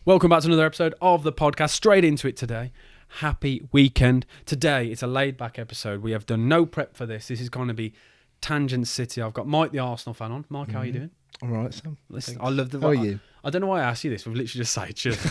Welcome back to another episode of the podcast. Straight into it today. Happy weekend. Today, it's a laid-back episode. We have done no prep for this. This is going to be Tangent City. I've got Mike, the Arsenal fan, on. Mike, how are you doing? All right, Sam. Listen, I love the. How are you? I don't know why I asked you this. We've literally just said,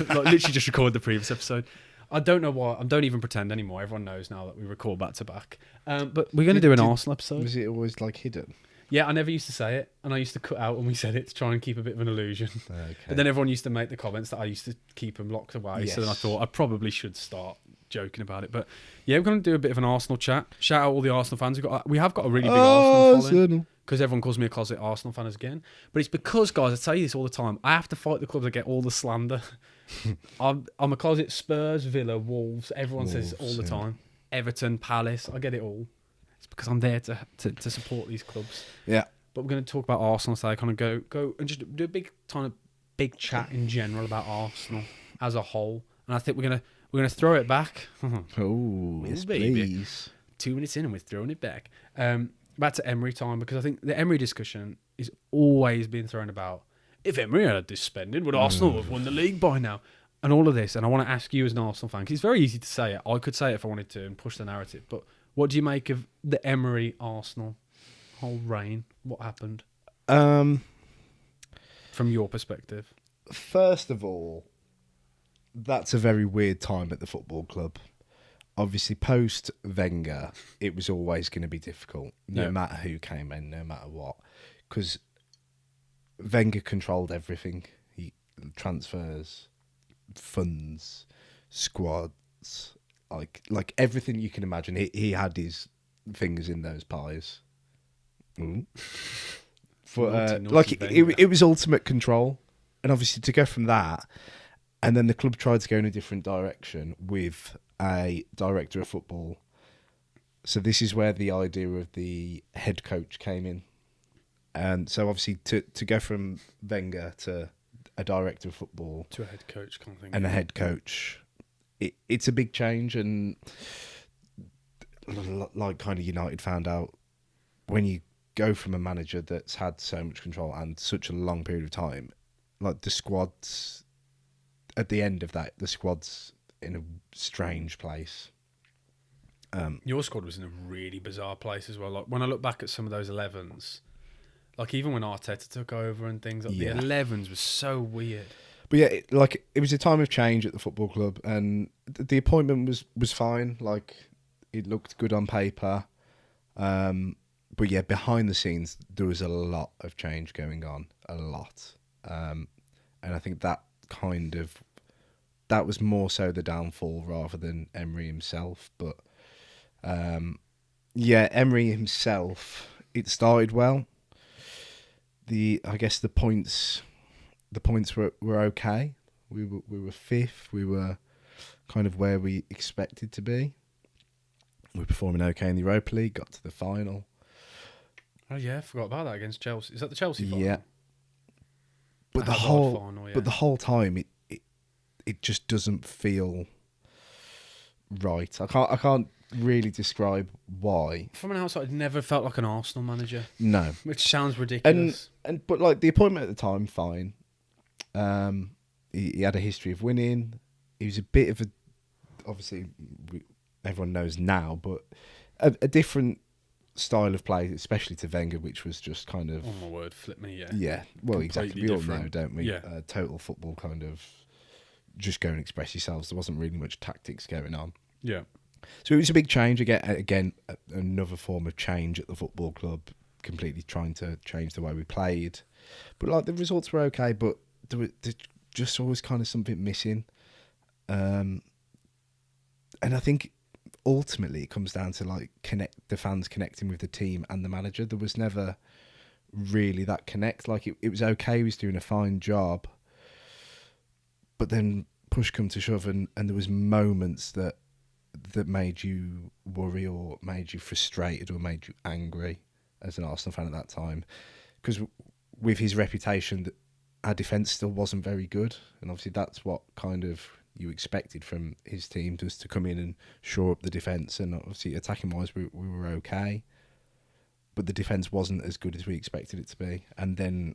literally just recorded the previous episode. I don't know why. I don't even pretend anymore. Everyone knows now that we record back to back. But we're going to do an Arsenal episode. Was it always like hidden? Yeah, I never used to say it, and I used to cut out when we said it to try and keep a bit of an illusion. Okay. But then everyone used to make the comments that I used to keep them locked away. Yes. So then I thought I probably should start joking about it. But yeah, we're going to do a bit of an Arsenal chat. Shout out all the Arsenal fans. We have got a really big Arsenal following, because everyone calls me a closet Arsenal fan again. But it's because, guys, I tell you this all the time, I have to fight the clubs that get all the slander. I'm a closet Spurs, Villa, Wolves. Everyone says it all the time. Everton, Palace. I get it all. It's because I'm there to support these clubs. Yeah. But we're going to talk about Arsenal today. Kind of go and just do a big chat in general about Arsenal as a whole. And I think we're gonna throw it back. Oh, yes, baby. please. 2 minutes in and we're throwing it back. Back to Emery time, because I think the Emery discussion is always being thrown about. If Emery had this spending, would Arsenal have won the league by now? And all of this. And I want to ask you as an Arsenal fan, because it's very easy to say it. I could say it if I wanted to and push the narrative. But what do you make of the Emery Arsenal whole reign? What happened from your perspective? First of all, that's a very weird time at the football club. Obviously, post Wenger, it was always going to be difficult, no matter who came in, no matter what, because Wenger controlled everything. Transfers, funds, squads, like everything you can imagine. He had his fingers in those pies. Naughty it was ultimate control, and obviously to go from that, and then the club tried to go in a different direction with a director of football. So this is where the idea of the head coach came in, and so obviously to go from Wenger to a director of football To a head coach kind of thing. and a head coach, it's a big change, and like kind of United found out, when you go from a manager that's had so much control and such a long period of time, like the squad's at the end of that, the squad's in a strange place. Your squad was in a really bizarre place as well. Like when I look back at some of those 11s, like even when Arteta took over and things, like the 11s was so weird. But yeah, it was a time of change at the football club, and the appointment was fine. Like, it looked good on paper. But yeah, behind the scenes, there was a lot of change going on. A lot. And I think that was more so the downfall rather than Emery himself. But Emery himself, it started well. I guess the points were okay. We were fifth. We were kind of where we expected to be. We were performing okay in the Europa League. Got to the final. Oh yeah, I forgot about that against Chelsea. Is that the Chelsea final? Yeah. But the whole time it just doesn't feel right. I can't really describe why. From an outside, it never felt like an Arsenal manager. No. Which sounds ridiculous. But like the appointment at the time, fine. He had a history of winning. He was a bit of obviously everyone knows now, but a different style of play, especially to Wenger, which was just kind of... Oh my word, flip me, yeah. Yeah, well, Completely exactly. We all different. know, don't we? Yeah. Total football kind of just go and express yourselves. There wasn't really much tactics going on. Yeah. So it was a big change. Again, another form of change at the football club, completely trying to change the way we played. But like the results were okay, but there just always kind of something missing. And I think ultimately it comes down to like the fans connecting with the team and the manager. There was never really that connect. Like it was okay, he was doing a fine job, but then push come to shove, and there was moments that made you worry or made you frustrated or made you angry as an Arsenal fan at that time, because with his reputation, our defence still wasn't very good, and obviously that's what kind of you expected from his team, just to come in and shore up the defence. And obviously attacking wise we were okay, but the defence wasn't as good as we expected it to be. And then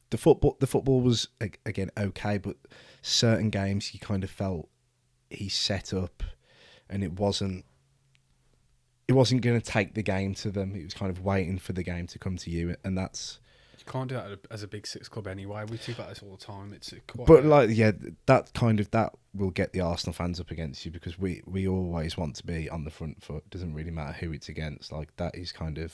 the football was again okay, but certain games you kind of felt he set up, and it wasn't going to take the game to them. It was kind of waiting for the game to come to you, and that's. You can't do that as a Big Six club anyway. We talk about this all the time. It's quite. But that will get the Arsenal fans up against you, because we always want to be on the front foot. Doesn't really matter who it's against. Like, that is kind of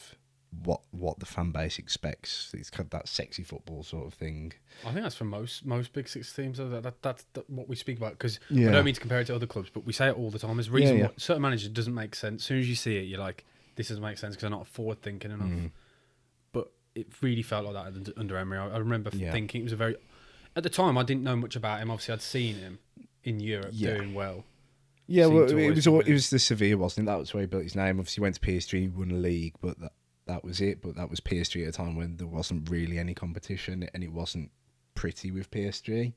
what the fan base expects. It's kind of that sexy football sort of thing. I think that's for most Big Six teams. That's what we speak about, because Yeah. I don't mean to compare it to other clubs, but we say it all the time. There's a reason Yeah. why certain managers doesn't make sense. As soon as you see it, you're like, this doesn't make sense because they're not forward thinking enough. But it really felt like that under Emery. I remember thinking it was a very. At the time, I didn't know much about him. Obviously, I'd seen him in Europe doing well. Yeah, Seemed well, to it always was be it winning. was the Sevilla, wasn't it? That was where he built his name. Obviously, he went to PSG, won a league, but that was it. But that was PSG at a time when there wasn't really any competition, and it wasn't pretty with PSG.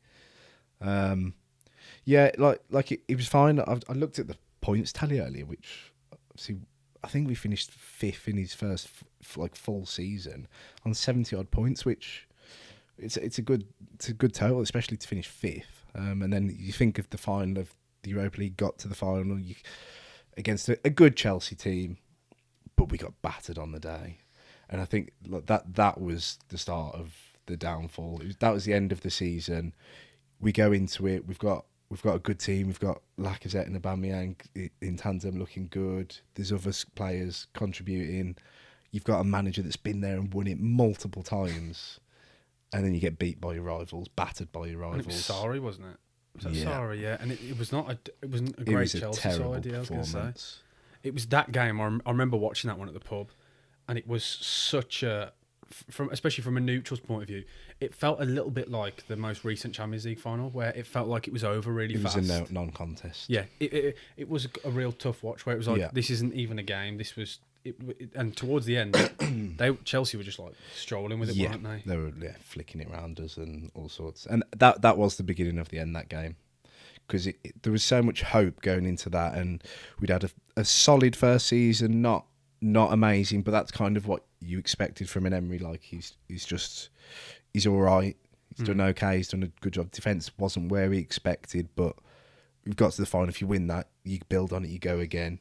Yeah, like it was fine. I looked at the points tally earlier, which obviously I think we finished fifth in his first full season on 70 odd points, which it's a good total, especially to finish fifth. And then you think of the final of the Europa League, got to the final against a good Chelsea team, but we got battered on the day. And I think that was the start of the downfall. That was the end of the season. We go into it. We've got a good team. We've got Lacazette and Aubameyang in tandem looking good. There's other players contributing. You've got a manager that's been there and won it multiple times, and then you get beat by your rivals, battered by your And rivals. it was Sarri, wasn't it? Was that Yeah. Sarri? Yeah, and it wasn't a It great was a Chelsea terrible side. Yeah, I was going to say. performance. It was that game. I remember watching that one at the pub, and it was such a, especially from a neutral's point of view, it felt a little bit like the most recent Champions League final, where it felt like it was over really fast. It was a non-contest. Yeah, it was a real tough watch, where it was like, Yeah. this isn't even a game. This was and towards the end, Chelsea were just like strolling with it, Yeah, weren't they? they were flicking it around us and all sorts. And that was the beginning of the end, that game. Because there was so much hope going into that, and we'd had a solid first season, not amazing, but that's kind of what you expected from an Emery. Like, he's all right. He's done okay. He's done a good job. Defence wasn't where he expected, but we've got to the final. If you win that, you build on it. You go again.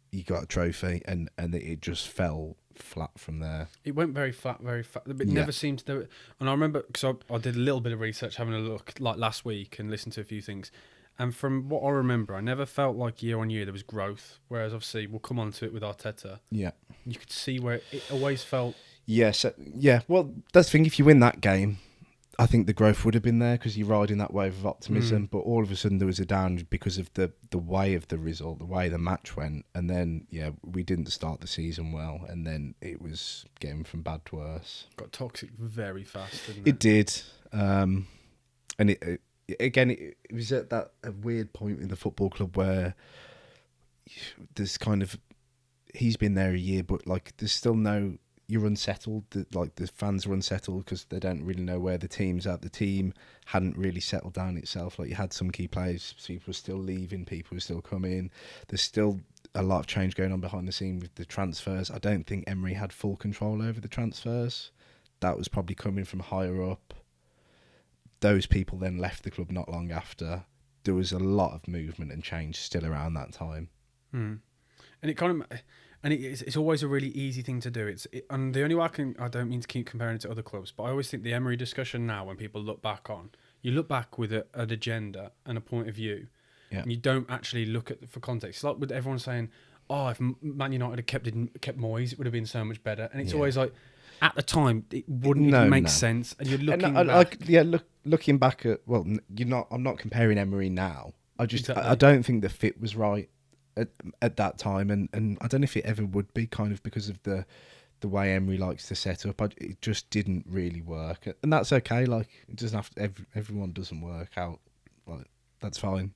You got a trophy, and it just fell flat from there. It went very flat, very fast. It never seemed to do it. And I remember, because I did a little bit of research, having a look like last week and listened to a few things. And from what I remember, I never felt like year on year there was growth. Whereas obviously we'll come on to it with Arteta. Yeah. You could see where it always felt. Yeah. Well, that's the thing. If you win that game, I think the growth would have been there, because you're riding that wave of optimism. But all of a sudden there was a down because of the way of the result, the way the match went. And then, we didn't start the season well. And then it was getting from bad to worse. Got toxic very fast, didn't it? It did. And it was at a weird point in the football club where there's kind of, he's been there a year, but like there's still you're unsettled. The fans are unsettled because they don't really know where the team's at. The team hadn't really settled down itself. Like, you had some key players, people were still leaving, people were still coming. There's still a lot of change going on behind the scene with the transfers. I don't think Emery had full control over the transfers. That was probably coming from higher up. Those people then left the club not long after. There was a lot of movement and change still around that time. And it kind of, and it's always a really easy thing to do. And the only way I don't mean to keep comparing it to other clubs, but I always think the Emery discussion now, when people look back on, you look back with an agenda and a point of view, and you don't actually look at for context. It's like with everyone saying, "Oh, if Man United had kept Moyes, it would have been so much better." And it's always like, at the time, it wouldn't even make sense. And you're looking back. Looking back at, I'm not comparing Emery now. Exactly. I don't think the fit was right at that time, and I don't know if it ever would be, kind of because of the way Emery likes to set up. It just didn't really work, and that's okay. Like, it doesn't have to, everyone doesn't work out. Like, that's fine.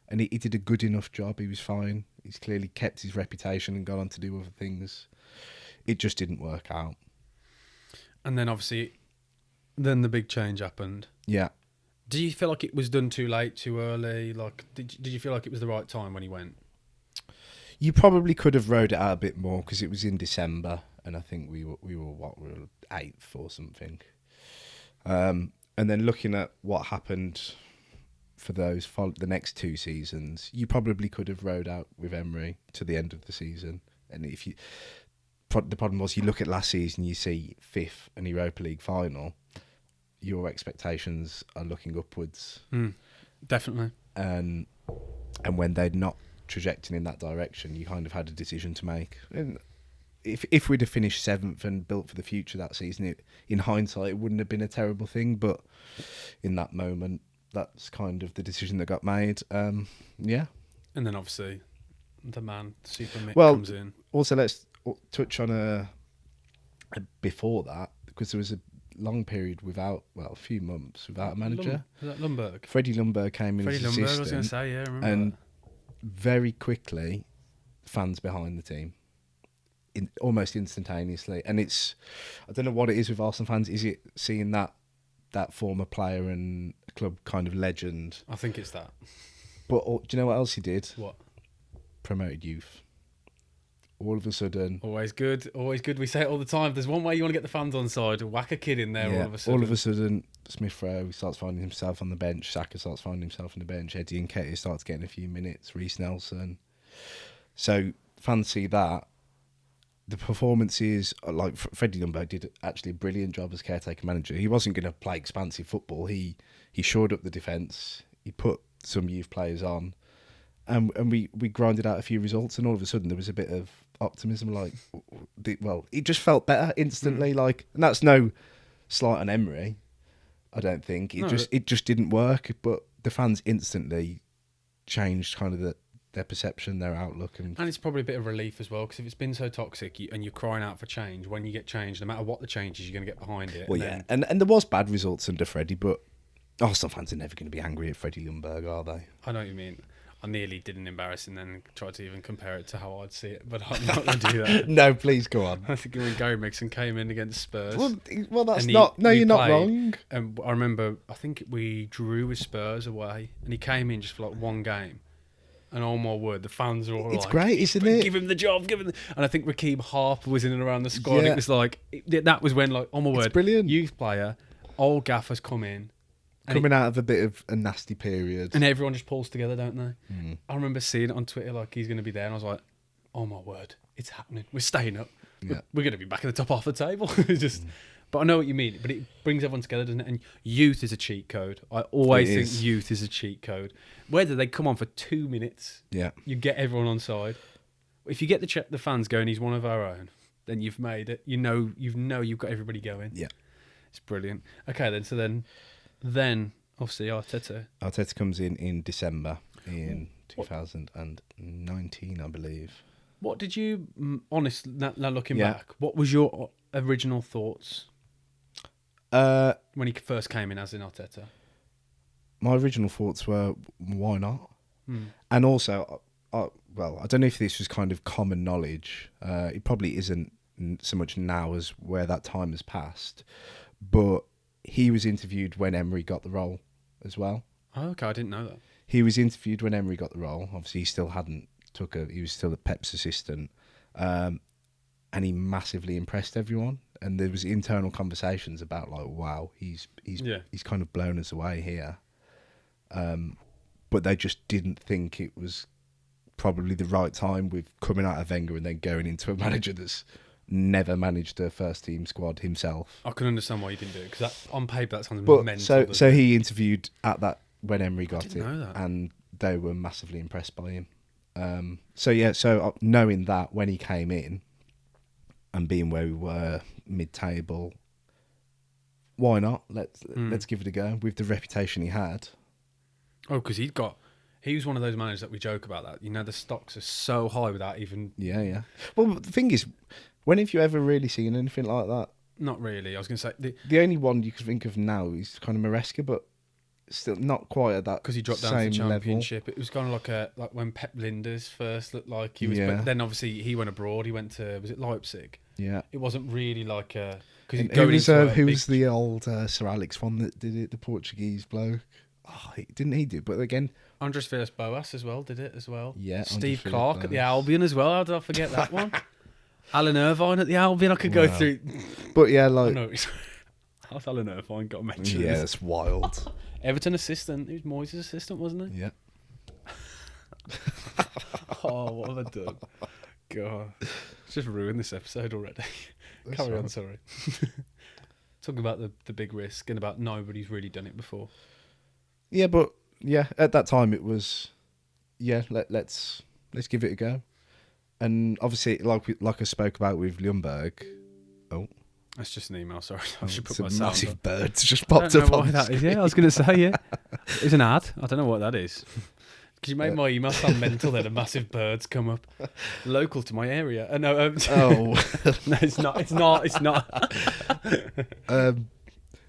And he did a good enough job. He was fine. He's clearly kept his reputation and gone on to do other things. It just didn't work out. And then obviously, the big change happened. Yeah. Do you feel like it was done too late, too early? Like, did you feel like it was the right time when he went? You probably could have rode it out a bit more, because it was in December, and I think we were 8th or something. And then looking at what happened for the next 2 seasons, you probably could have rode out with Emery to the end of the season. And the problem was, you look at last season, you see 5th and Europa League final, your expectations are looking upwards. Definitely. And when they're not trajecting in that direction, you kind of had a decision to make. And if we'd have finished 7th and built for the future that season, in hindsight, it wouldn't have been a terrible thing. But in that moment, that's kind of the decision that got made. Yeah. And then obviously the man, Super Mick, Well, comes in. Also, let's touch on a before that, because there was a long period without, a few months without a manager. Was that Lundberg? Freddie Lundberg came in Freddie as Lundberg, assistant. I was going to say, yeah, I remember And that. very quickly, fans behind the team, almost instantaneously. And I don't know what it is with Arsenal fans. Is it seeing that former player and club kind of legend? I think it's that. But do you know what else he did? What? Promoted youth. All of a sudden. Always good. Always good. We say it all the time. There's one way you want to get the fans on side. Whack a kid in there all of a sudden. Smith Rowe starts finding himself on the bench. Saka starts finding himself on the bench. Eddie Nketiah starts getting a few minutes. Reece Nelson. So fans see that. The performances, like Freddie Lundberg did actually a brilliant job as caretaker manager. He wasn't going to play expansive football. He shored up the defence. He put some youth players on. And we grinded out a few results, and all of a sudden there was a bit of optimism. It just felt better instantly. And that's no slight on Emery, I don't think. It just didn't work. But the fans instantly changed kind of their perception, their outlook, and it's probably a bit of relief as well, because if it's been so toxic and you're crying out for change, when you get change, no matter what the change is, you're going to get behind it. Well, and there was bad results under Freddie, but Arsenal fans are never going to be angry at Freddie Lundberg, are they? I know what you mean. I nearly did an embarrassing then tried to even compare it to how I'd see it, but I'm not going to do that. No, please go on. I think when Gary Mixon came in against Spurs. Well, that's and not. No, he you're not played, wrong. And I remember, I think we drew with Spurs away, and he came in just for like one game. And oh my word, the fans are all It's great, isn't it? Give him the job, And I think Raheem Harper was in and around the squad. Yeah. It was like, that was when, like, oh my word, It's brilliant. Youth player, old gaffer's come in. Coming out of a bit of a nasty period. And everyone just pulls together, don't they? I remember seeing it on Twitter, like, he's going to be there. And I was like, oh my word, it's happening. We're staying up. Yeah. We're going to be back at the top half of the table. But I know what you mean. But it brings everyone together, doesn't it? And youth is a cheat code. I always think youth is a cheat code. Whether they come on for 2 minutes, you get everyone on side. If you get the fans going, he's one of our own, then you've made it. You know you've got everybody going. Yeah. It's brilliant. Okay, then obviously Arteta. Arteta comes in December in 2019, I believe. What did you, honest, now looking Yeah. back, what was your original thoughts when he first came in as in Arteta? My original thoughts were, why not? And also, I don't know if this was kind of common knowledge. It probably isn't so much now as where that time has passed. But he was interviewed when Emery got the role as well. Oh, okay, I didn't know that. He was interviewed when Emery got the role. Obviously, he still hadn't he was still a Pep's assistant. And he massively impressed everyone. And there was internal conversations about, like, wow, he's kind of blown us away here. But they just didn't think it was probably the right time with coming out of Wenger and then going into a manager that's never managed a first team squad himself. I can understand why you didn't do it, because on paper that sounds But mental. so he interviewed at that when Emery got it, know that. and they were massively impressed by him. So knowing that when he came in and being where we were mid-table, why not? Let's give it a go with the reputation he had. Oh, because he was one of those managers that we joke about that. You know, the stocks are so high without even... Yeah. Well, the thing is, when have you ever really seen anything like that? Not really. I was going to say... The only one you can think of now is kind of Maresca, but still not quite at that. Because he dropped down to the Championship. It was kind of like when Pep Linders first looked like he was... Yeah. But then obviously he went abroad. He went to... Was it Leipzig? Yeah. It wasn't really like a... Who was the old Sir Alex one that did it? The Portuguese bloke? Oh, didn't he do it? But again... Andres Villas-Boas as well did it as well. Yeah. Steve Clark at the Albion as well. How did I forget that one? Alan Irvine at the Albion. I could go through... But yeah, like... Alan Irvine got mentioned. Yeah, that's wild. Everton assistant. He was Moyes' assistant, wasn't he? Yeah. Oh, what have I done? God. It's just ruined this episode already. That's Carry on, right. sorry. Talking about the big risk and about nobody's really done it before. Yeah, but yeah, at that time it was, yeah, let's give it a go. And obviously, like I spoke about with Ljungberg, That's just an email, sorry. I should put some my sound on. massive birds just I popped don't up know on why the that is. Yeah, I was going to say, yeah. It's an ad. I don't know what that is. Because you made my email sound mental then, and massive birds come up. Local to my area. No, Oh, no, it's not. It's not. It's not.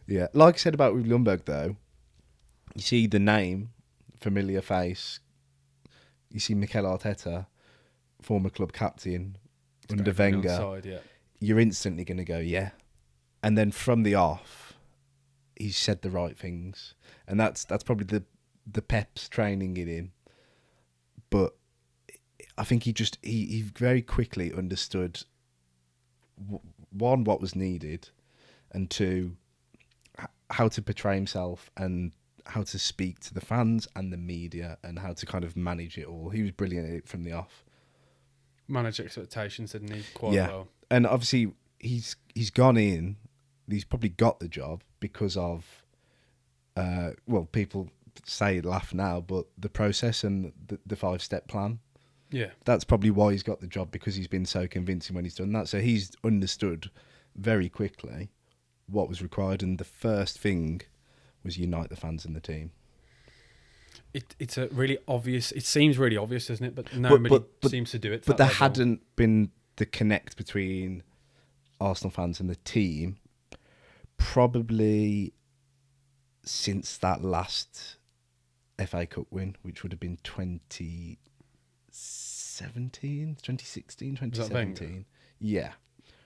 yeah. Like I said about with Ljungberg, though, you see the name, familiar face. You see Mikel Arteta, former club captain under Wenger. Side, yeah. You're instantly going to go, yeah. And then from the off, he said the right things, and that's probably the Pep's training it in. But I think he very quickly understood one, what was needed, and two, how to portray himself and how to speak to the fans and the media and how to kind of manage it all. He was brilliant at it from the off. Manage expectations, didn't he? Quite Yeah. well. And obviously he's gone in. He's probably got the job because of, well, people say laugh now, but the process and the 5-step plan. Yeah. That's probably why he's got the job, because he's been so convincing when he's done that. So he's understood very quickly what was required, and the first thing was unite the fans and the team. It's a really obvious. It seems really obvious, doesn't it? But nobody seems to do it. But there hadn't been the connect between Arsenal fans and the team probably since that last FA Cup win, which would have been 2016, 2017. Yeah.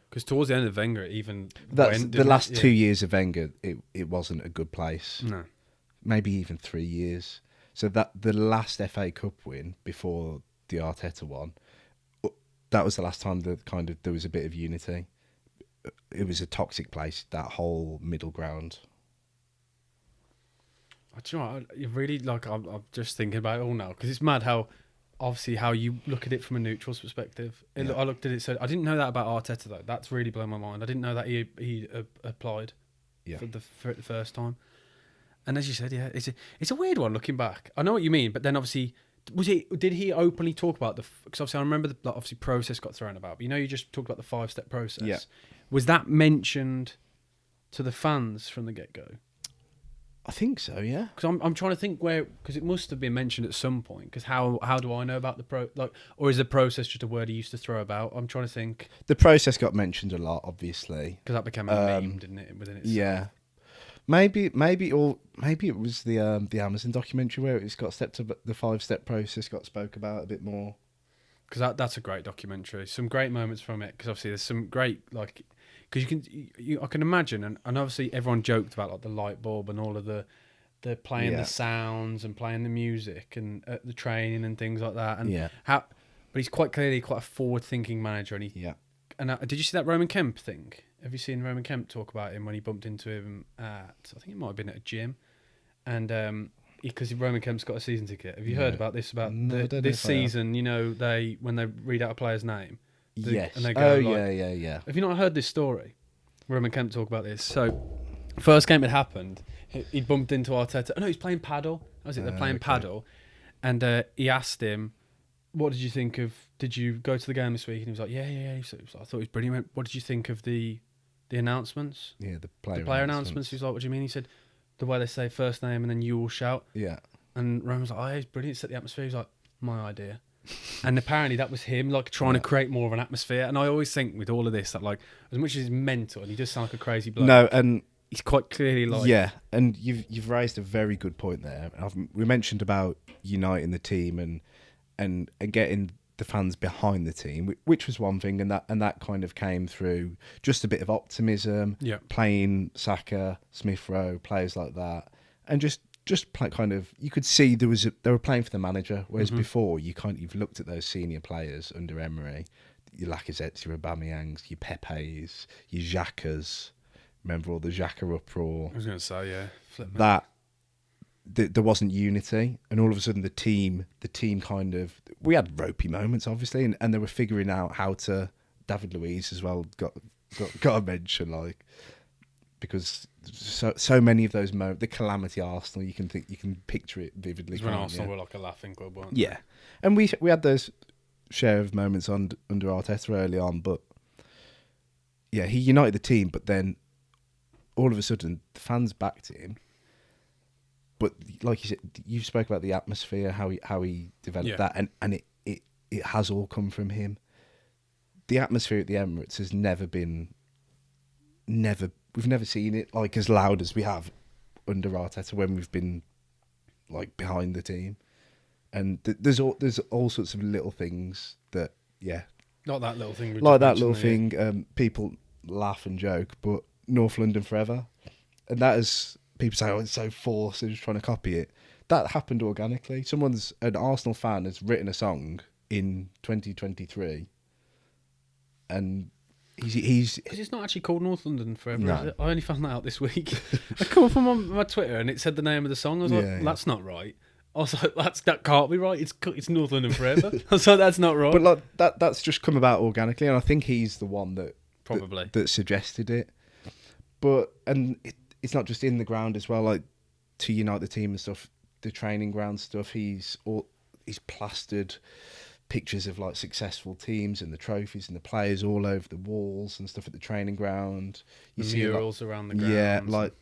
Because towards the end of Wenger, even That's went, the didn't last it? 2 years of Wenger, it wasn't a good place. No. Maybe even 3 years. So that the last FA Cup win before the Arteta one, that was the last time that kind of there was a bit of unity. It was a toxic place, that whole middle ground. Do you know what? You really I'm just thinking about it all now, because it's mad how obviously how you look at it from a neutral's perspective. Yeah. I looked at it, so I didn't know that about Arteta though. That's really blown my mind. I didn't know that he applied Yeah. for the first time. And as you said, yeah, it's a weird one looking back. I know what you mean, but then obviously, did he openly talk about because obviously I remember the obviously process got thrown about, but you just talked about the 5-step process. Yeah. Was that mentioned to the fans from the get-go? I think so, yeah. Because I'm trying to think because it must have been mentioned at some point. Because how do I know about or is the process just a word he used to throw about? I'm trying to think, The process got mentioned a lot, obviously. because that became a meme, didn't it? Within itself. Yeah. Maybe it was the Amazon documentary where it's got the 5-step process got spoke about a bit more. Because that's a great documentary. Some great moments from it. Because obviously there's some great because I can imagine, and obviously everyone joked about the light bulb and all of the playing the sounds and playing the music and the training and things like that. And Yeah. but he's quite clearly quite a forward-thinking manager. And did you see that Roman Kemp thing? Have you seen Roman Kemp talk about him when he bumped into him I think it might have been at a gym, and because Roman Kemp's got a season ticket. Have you heard about this? About No, I don't know this if I have. season, when they read out a player's name. Yes. And they go, yeah. Have you not heard this story? Roman Kemp talk about this. So, first game it happened, he bumped into Arteta. Oh, no, he's playing paddle. How was it? They're playing paddle. And he asked him, what did you think of... Did you go to the game this week? And he was like, yeah. He was like, I thought it was brilliant. What did you think of the announcements? Yeah, the player announcements. He was like, what do you mean? He said, the way they say first name and then you all shout. Yeah. And Roman was like, oh, yeah, it's brilliant. Set the atmosphere. He was like, my idea. And apparently that was him trying to create more of an atmosphere. And I always think with all of this that as much as he's mental and he does sound like a crazy bloke. No, and he's quite clearly yeah, and you've raised a very good point there. We mentioned about uniting the team and getting the fans behind the team, which was one thing, and that kind of came through just a bit of optimism. Yeah. Playing Saka, Smith Rowe, players like that, and just play, kind of, you could see they were playing for the manager, whereas before you've looked at those senior players under Emery, your Lacazettes, your Aubameyangs, your Pepes, your Xhakas, remember all the Xhaka uproar. I was going to say, yeah. Flip me. That there wasn't unity, and all of a sudden the team kind of, we had ropey moments obviously, and they were figuring out how to. David Luiz as well got a mention, like, because so many of those moments, the calamity Arsenal, you can picture it vividly. It's when Arsenal were like a laughing club, weren't they? Yeah, and we had those share of moments under Arteta early on, but yeah, he united the team, but then all of a sudden the fans backed him. But like you said, you spoke about the atmosphere, how he developed that, and it has all come from him. The atmosphere at the Emirates has we've never seen it like as loud as we have under Arteta when we've been like behind the team. And there's all sorts of little things that, yeah. Not that little thing. Like that little thing, people laugh and joke, but North London forever. And that is, people say, oh, it's so forced, they're just trying to copy it. That happened organically. An Arsenal fan has written a song in 2023, and he's because it's not actually called North London Forever. No. Is it? I only found that out this week. I come up on my Twitter and it said the name of the song. I was like, that's not right. I was like, that can't be right. It's North London Forever. I was like, that's not right. But like that's just come about organically, and I think he's the one that suggested it. But it's not just in the ground as well, like to unite the team and stuff. The training ground stuff. He's plastered pictures of like successful teams and the trophies and the players all over the walls and stuff at the training ground. You see murals around the ground. Yeah, like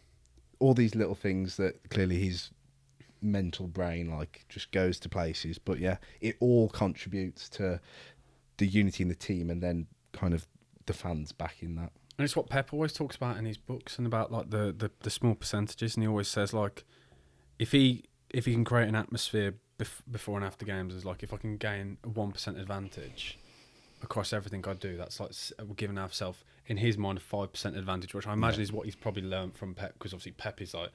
all these little things that clearly his mental brain like just goes to places. But yeah, it all contributes to the unity in the team, and then kind of the fans backing that. And it's what Pep always talks about in his books, and about like the small percentages. And he always says like, if he can create an atmosphere before and after games, is like, if I can gain a 1% advantage across everything I do, that's like we're giving ourselves, in his mind, a 5% advantage, which I imagine is what he's probably learned from Pep, because obviously Pep is like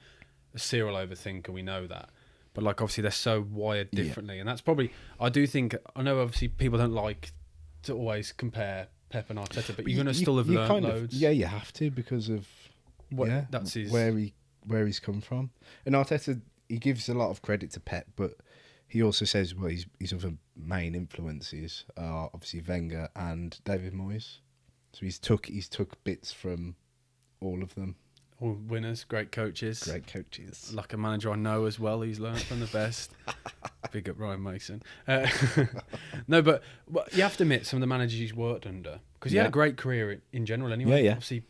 a serial overthinker, we know that. But like obviously they're so wired differently, and that's probably, I know obviously people don't like to always compare Pep and Arteta, but you're going to still have learned loads. Yeah, you have to, because of that's his, where he's come from. And Arteta, he gives a lot of credit to Pep, but he also says, well, his other main influences are obviously Wenger and David Moyes. So he's took bits from all of them. All winners, great coaches. Like a manager I know as well, he's learned from the best. Big up Ryan Mason. No, but you have to admit, some of the managers he's worked under, because he had a great career in general anyway. Yeah. Obviously,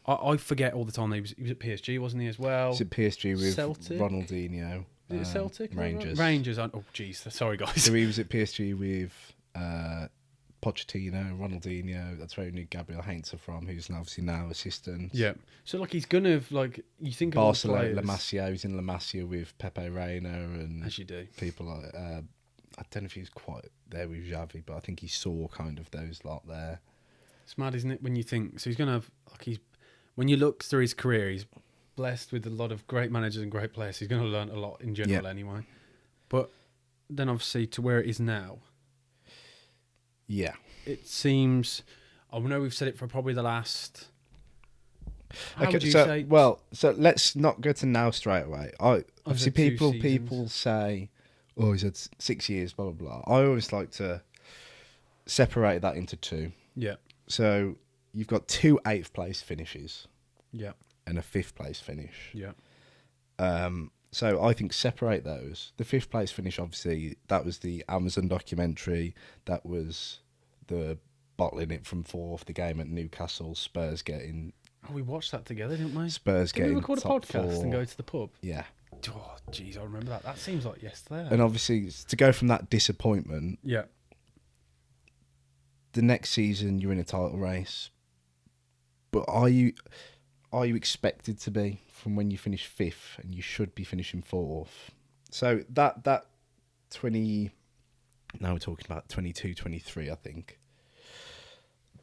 I forget all the time that he was at PSG, wasn't he, as well? He's at PSG with Celtic? Ronaldinho. Is it Celtic? Rangers. Oh, jeez. Sorry, guys. So he was at PSG with Pochettino, Ronaldinho. That's where he knew Gabriel Heinze from, who's obviously now assistant. Yeah. So like he's gonna have, like, you think of Barcelona, La Masia. He was in La Masia with Pepe Reina and as you do, people like I don't know if he was quite there with Xavi, but I think he saw kind of those lot there. It's mad, isn't it, when you think, so he's gonna have, like, when you look through his career, he's blessed with a lot of great managers and great players. He's going to learn a lot in general anyway. But then obviously to where it is now. Yeah. It seems, I know we've said it for probably the last... So let's not go to now straight away. Obviously people say, oh, he's had 6 years, blah, blah, blah. I always like to separate that into two. Yeah. So you've got 2 8th place finishes. Yeah. And a 5th place finish. Yeah. So I think separate those. The 5th place finish, obviously, that was the Amazon documentary. That was the bottling it from 4th, the game at Newcastle, Spurs getting... Oh, we watched that together, didn't we? Spurs getting top 4. Did we record a podcast 4. and go to the pub? Yeah. Oh, jeez, I remember that. That seems like yesterday. And obviously, to go from that disappointment... Yeah. The next season, you're in a title race. But are you expected to be from when you finish 5th, and you should be finishing 4th? So that 20, now we're talking about 22, 23, I think.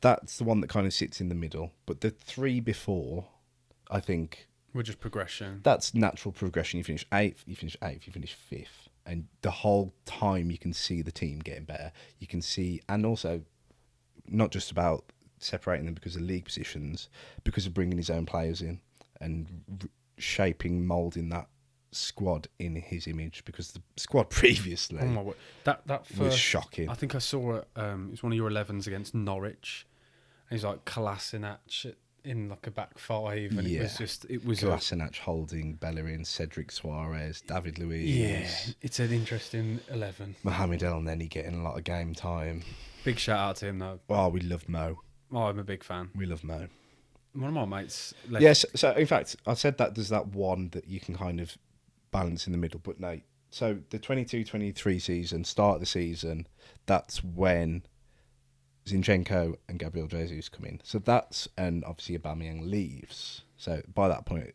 That's the one that kind of sits in the middle. But the 3 before, I think... We're just progression. That's natural progression. You finish 8th, you finish 5th. And the whole time you can see the team getting better. You can see, and also, not just about separating them because of league positions, because of bringing his own players in and shaping, moulding that squad in his image, because the squad previously Oh my word. That was first, shocking. I think I saw it. It was one of your 11s against Norwich. And he's like Kolasinac in like a back five, and Yeah. it was Kolasinac, Holding, Bellerin, Cedric Suarez, David Luiz. yeah. It's an interesting 11. Mohamed El Neni getting a lot of game time. Big shout out to him though. Oh, we love Mo. Oh, I'm a big fan. We love Mo. One of my mates. Yes, so in fact, I said that there's that one that you can kind of balance in the middle, but no. So the 22-23 season, start of the season, that's when Zinchenko and Gabriel Jesus come in. So that's, and obviously Aubameyang leaves. So by that point,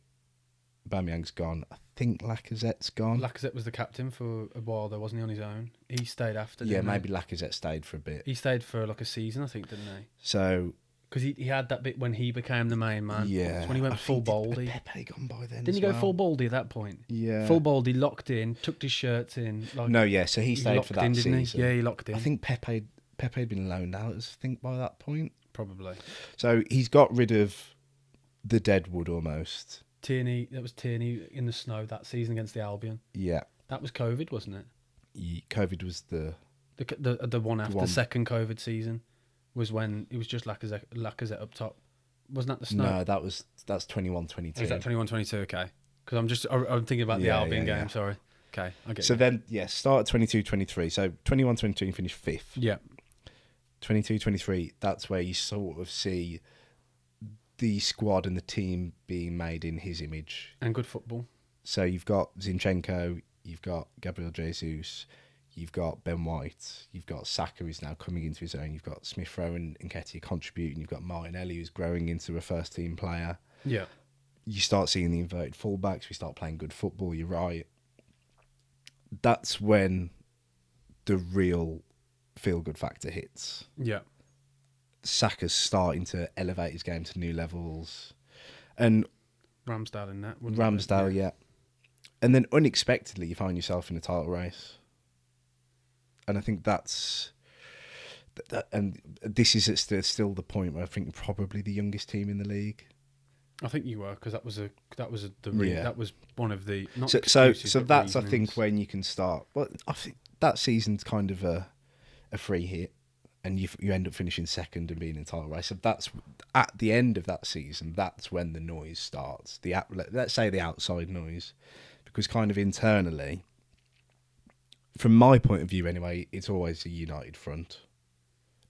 Aubameyang's gone. I think Lacazette's gone. Lacazette was the captain for a while though, wasn't he, on his own? He stayed after. Yeah, didn't maybe Lacazette stayed for a bit. He stayed for like a season, I think, didn't he? So Because he had that bit when he became the main man. yeah, It's when he went I full think Baldy. Had Pepe gone by then? Didn't as he go well? full Baldy at that point? Yeah, Full Baldy, locked in, tucked his shirts in. Like, No, yeah. So he stayed locked for that in, didn't season. he? Yeah, he locked in. I think Pepe had been loaned out, I think, by that point. Probably. So he's got rid of the deadwood almost. Tierney, that was Tierney in the snow that season against the Albion. Yeah. That was COVID, wasn't it? COVID was the The one after one. the second COVID season was when it was just Lacazette up top. Wasn't that the snow? No, that's 21-22. Is that 21-22? Okay. Because I'm thinking about the Yeah, Albion yeah, game, yeah. sorry. Okay, I get So you. then, yeah, start 22-23. So 21-22 finished 5th. Yeah. 22-23, that's where you sort of see the squad and the team being made in his image. And good football. So you've got Zinchenko, you've got Gabriel Jesus, you've got Ben White, you've got Saka who's now coming into his own, you've got Smith Rowe and Nketiah contributing, you've got Martinelli who's growing into a first team player. Yeah. You start seeing the inverted fullbacks, we start playing good football, you're right. That's when the real feel-good factor hits. Yeah. Saka's starting to elevate his game to new levels. And Ramsdale in that. wouldn't it? Ramsdale, yeah. And then unexpectedly, you find yourself in a title race. And I think that's... And this is still the point where I think you're probably the youngest team in the league. I think you were, because that was Yeah. that was one of the not So excuses, but that's, I reasonings. think, when you can start... Well, I think that season's kind of a free hit. And you end up finishing second and being in title race. So that's at the end of that season. That's when the noise starts. Let's say the outside noise, because kind of internally, from my point of view anyway, it's always a united front.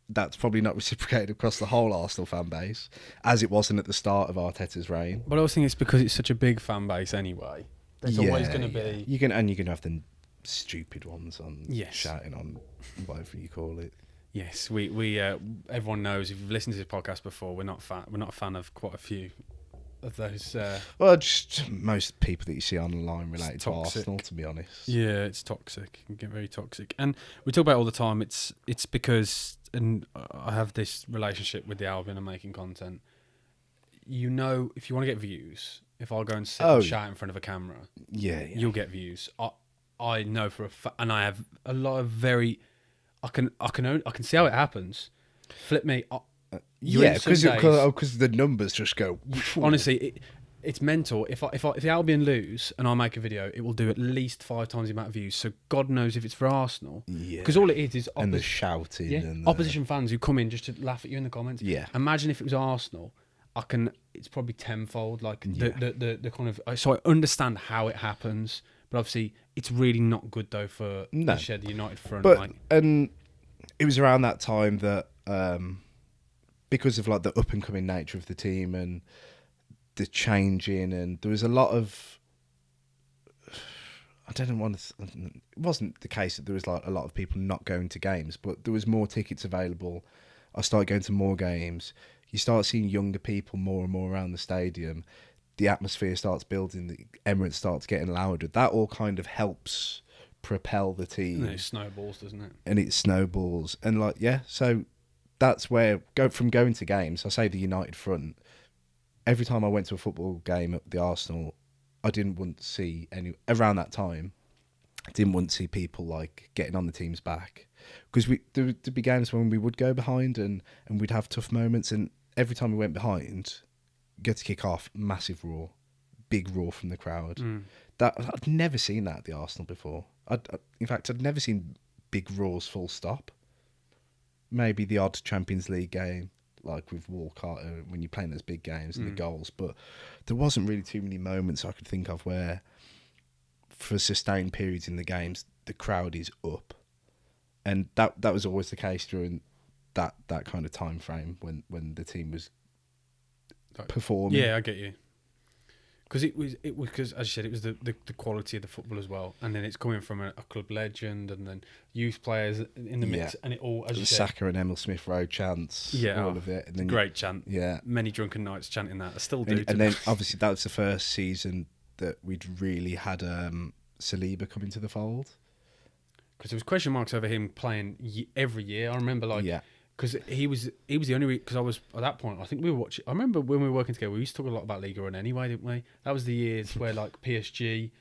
That's probably not reciprocated across the whole Arsenal fan base, as it wasn't at the start of Arteta's reign. But I also think it's because it's such a big fan base anyway. There's always going to be. You can have the stupid ones on Yes. shouting on whatever you call it. Yes, we everyone knows if you've listened to this podcast before, we're not a fan of quite a few of those. Well, just most people that you see online related to toxic. Arsenal, to be honest. Yeah, it's toxic. It can get very toxic, and we talk about it all the time. It's because, and I have this relationship with the Albion and making content. You know, if you want to get views, if I go and sit and shout in front of a camera, Yeah. you'll get views. I know for a fact, and I have a lot of very. I can see how it happens. Flip me. Yeah, because the numbers just go. Honestly, it's mental. If the Albion lose and I make a video, it will do at least 5 times the amount of views. So God knows if it's for Arsenal. Yeah. Because all it is And the shouting. And the, opposition fans who come in just to laugh at you in the comments. Yeah. Imagine if it was Arsenal. It's probably tenfold. Like the kind of. So I understand how it happens, but obviously it's really not good though for the Shed United front. But and it was around that time that because of like the up and coming nature of the team and the changing, and there was a lot of. I don't want to. It wasn't the case that there was like a lot of people not going to games, but there was more tickets available. I started going to more games. You start seeing younger people more and more around the stadium. The atmosphere starts building. The Emirates starts getting louder. That all kind of helps propel the team. And it snowballs, doesn't it? And it snowballs. And like, yeah, so that's where from going to games. I say the United front. Every time I went to a football game at the Arsenal, I didn't want to see any around that time. I didn't want to see people like getting on the team's back, because there'd be games when we would go behind and we'd have tough moments, and every time we went behind, get to kick off, massive roar, big roar from the crowd. That I'd never seen that at the Arsenal before. In fact, I'd never seen big roars full stop. Maybe the odd Champions League game, like with Walcott, when you're playing those big games and the goals, but there wasn't really too many moments I could think of where, for sustained periods in the games, the crowd is up, and that was always the case during that kind of time frame when the team was performing. Yeah, I get you. Because it was because, as you said, it was the quality of the football as well, and then it's coming from a club legend, and then youth players in the mix, and it all, as you said, Saka and Emil Smith Rowe chants, all of it, and then great chant, yeah, many drunken nights chanting that. I still do. And then obviously that was the first season that we'd really had Saliba come into the fold, because there was question marks over him playing every year. I remember, because he was the only, because I was at that point, I think we were watching. I remember when we were working together, we used to talk a lot about Liga One anyway, didn't we? That was the years where like PSG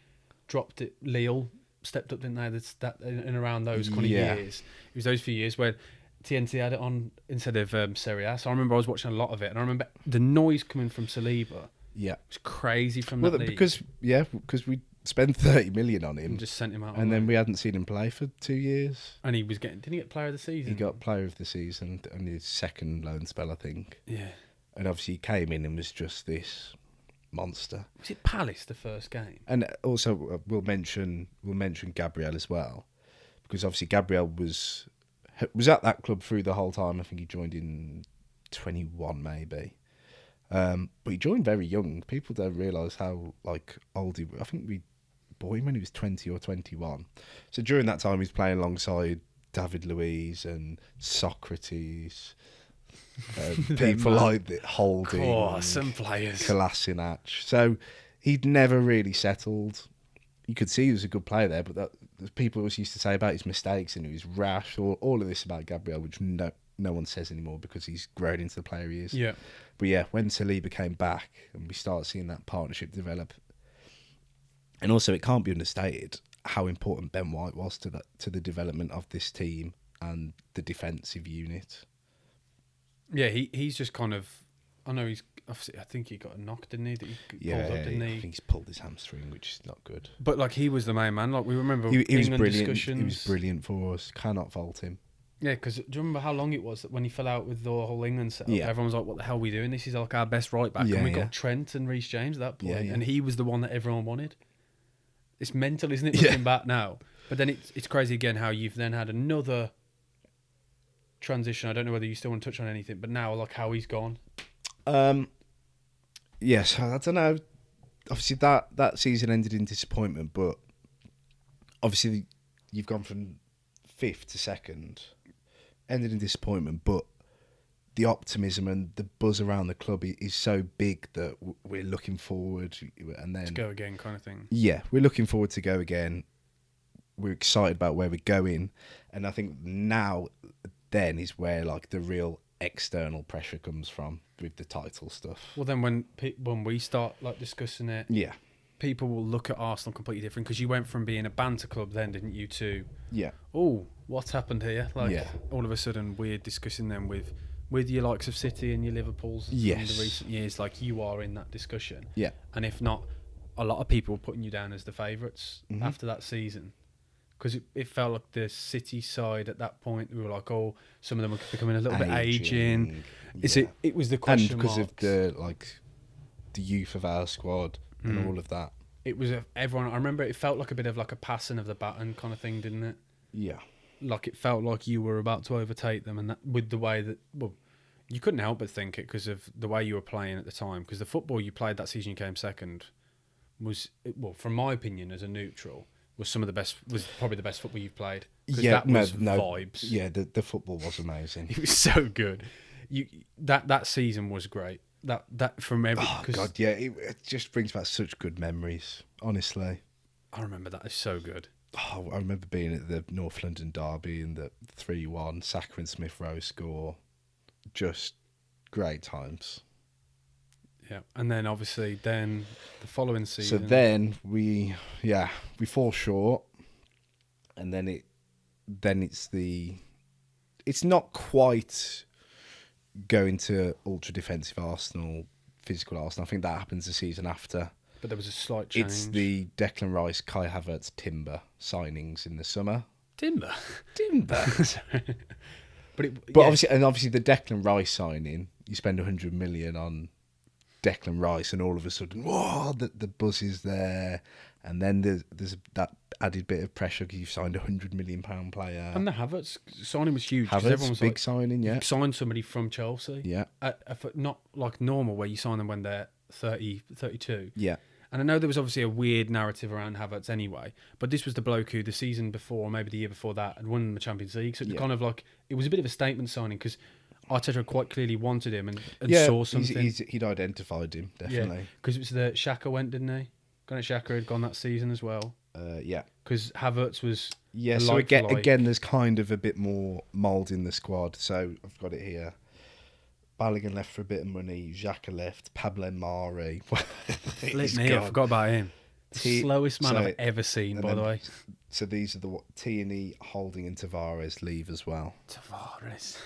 dropped it, Lille stepped up, didn't they? That in around those kind of years. It was those few years where TNT had it on instead of Serie A. So I remember I was watching a lot of it, and I remember the noise coming from Saliba. Yeah, it was crazy from that league. because we spent 30 million on him and just sent him out, and then we hadn't seen him play for 2 years. And he was didn't he get Player of the Season? He got Player of the Season on his second loan spell, I think. Yeah, and obviously he came in and was just this monster. Was it Palace the first game? And also we'll mention Gabriel as well, because obviously Gabriel was at that club through the whole time. I think he joined in 21 maybe. But he joined very young. People don't realise how old he was. I think we bought him when he was 20 or 21. So during that time, he was playing alongside David Luiz and Socrates, people like Holding, some players, Kolasinac. So he'd never really settled. You could see he was a good player there, but people always used to say about his mistakes and he was rash, or all of this about Gabriel, which no one says anymore because he's grown into the player he is. Yeah. But yeah, when Saliba came back and we started seeing that partnership develop, and also it can't be understated how important Ben White was to the development of this team and the defensive unit. Yeah, he's just kind of. I know I think he got a knock, didn't he? That he pulled up, didn't he? I think he's pulled his hamstring, which is not good. But he was the main man. We remember he was England brilliant. discussions. He was brilliant for us. Cannot fault him. Yeah, because do you remember how long it was that when he fell out with the whole England setup? Yeah. Everyone was like, "What the hell are we doing? This is our best right back." And we got Trent and Reece James at that point, and he was the one that everyone wanted. It's mental, isn't it? Looking back now, but then it's crazy again how you've then had another transition. I don't know whether you still want to touch on anything, but now how he's gone. Yes, I don't know. Obviously, that season ended in disappointment, but obviously you've gone from 5th to 2nd, ended in disappointment, but the optimism and the buzz around the club is so big that we're looking forward and then to go again kind of thing. Yeah, we're looking forward to go again. We're excited about where we're going, and I think now then is where the real external pressure comes from with the title stuff. Well, then when we start discussing it, yeah, people will look at Arsenal completely different, because you went from being a banter club then, didn't you, to what's happened here? All of a sudden we're discussing them with your likes of City and your Liverpools in the recent years, you are in that discussion. Yeah. And if not, a lot of people were putting you down as the favourites after that season, because it felt like the City side at that point, we were some of them were becoming a little bit aging. Yeah. It was the question marks. And because of the youth of our squad and all of that. It was everyone. I remember it felt like a bit of a passing of the baton kind of thing, didn't it? Yeah. It felt like you were about to overtake them, and that with the way that you couldn't help but think it because of the way you were playing at the time. Because the football you played that season, you came second, was from my opinion as a neutral, was probably the best football you've played. Yeah, that was vibes. Yeah, the football was amazing. It was so good. That season was great. That from every. Oh God, yeah, it just brings back such good memories. Honestly, I remember that. It's so good. Oh, I remember being at the North London derby and the 3-1 Saka and Smith Rowe score. Just great times. Yeah, and then obviously the following season. So then we fall short. and then it's not quite going to ultra defensive Arsenal, physical Arsenal. I think that happens the season after. But there was a slight change. It's the Declan Rice, Kai Havertz, Timber signings in the summer. Timber. But obviously the Declan Rice signing, you spend 100 million on Declan Rice, and all of a sudden, whoa, the buzz is there, and then there's that added bit of pressure because you've signed £100 million player. And the Havertz signing was huge. Havertz, big signing, yeah. You signed somebody from Chelsea. Yeah. Not like normal where you sign them when they're 30, 32. Yeah. And I know there was obviously a weird narrative around Havertz anyway, but this was the bloke who the season before, or maybe the year before that, had won the Champions League. So it was kind of like, it was a bit of a statement signing because Arteta quite clearly wanted him and saw something. He'd identified him, definitely. Because it was the Xhaka went, didn't he? Granit Xhaka had gone that season as well. Yeah. Because Havertz was... Yeah, so again, there's kind of a bit more mould in the squad. So I've got it here. Balogun left for a bit of money. Xhaka left. Pablo Mari. I forgot about him. The slowest man I've ever seen, by the way. So these are the Tierney, Holding, and Tavares leave as well. Tavares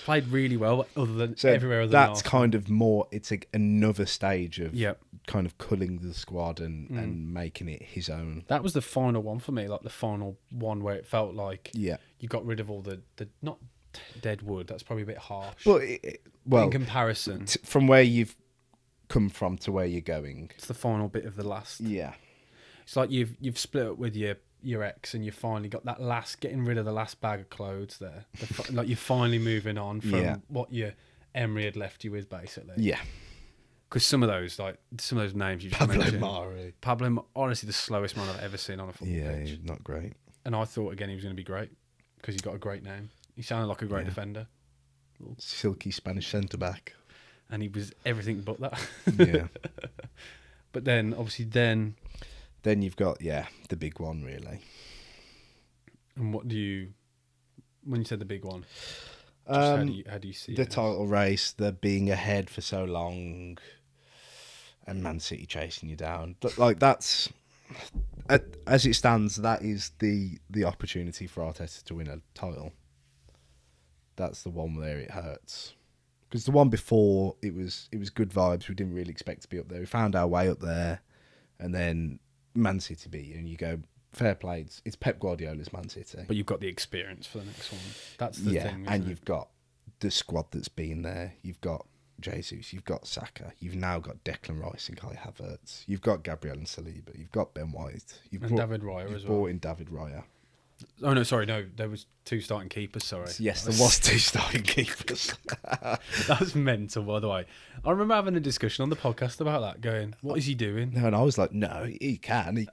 played really well, other than everywhere other than that's kind of more. It's another stage of Yep. kind of culling the squad and making it his own. That was the final one for me, like the final one where it felt like you got rid of all the not dead wood. That's probably a bit harsh. But in comparison, from where you've come from to where you're going, it's the final bit of the last. Yeah, it's like you've split up with your ex and you finally got that last, getting rid of the last bag of clothes there. Like you're finally moving on from what your Emery had left you with, basically. Yeah. Because some of those names you just mentioned. Pablo, honestly, the slowest man I've ever seen on a football pitch. Yeah, not great. And I thought again he was going to be great because he got a great name. He sounded like a great defender. Silky Spanish centre back. And he was everything but that. Yeah. But then, obviously, then you've got the big one really. And what do you, when you said the big one? How do you see the it? title race, the being ahead for so long, and Man City chasing you down. But like that's, as it stands, that is the opportunity for Arteta to win a title. That's the one where it hurts, because the one before it was good vibes. We didn't really expect to be up there. We found our way up there, and then Man City beat you, and you go, fair play. It's Pep Guardiola's Man City. But you've got the experience for the next one. That's the thing. And you've got the squad that's been there. You've got Jesus. You've got Saka. You've now got Declan Rice and Kai Havertz. You've got Gabriel and Saliba. You've got Ben White. David Raya as well. Brought in David Raya. Oh no, sorry, no. There was 2 starting keepers. Sorry. Yes, there was 2 starting keepers. That was mental, by the way. I remember having a discussion on the podcast about that. Going, what is he doing? No, and I was like, no, he can. And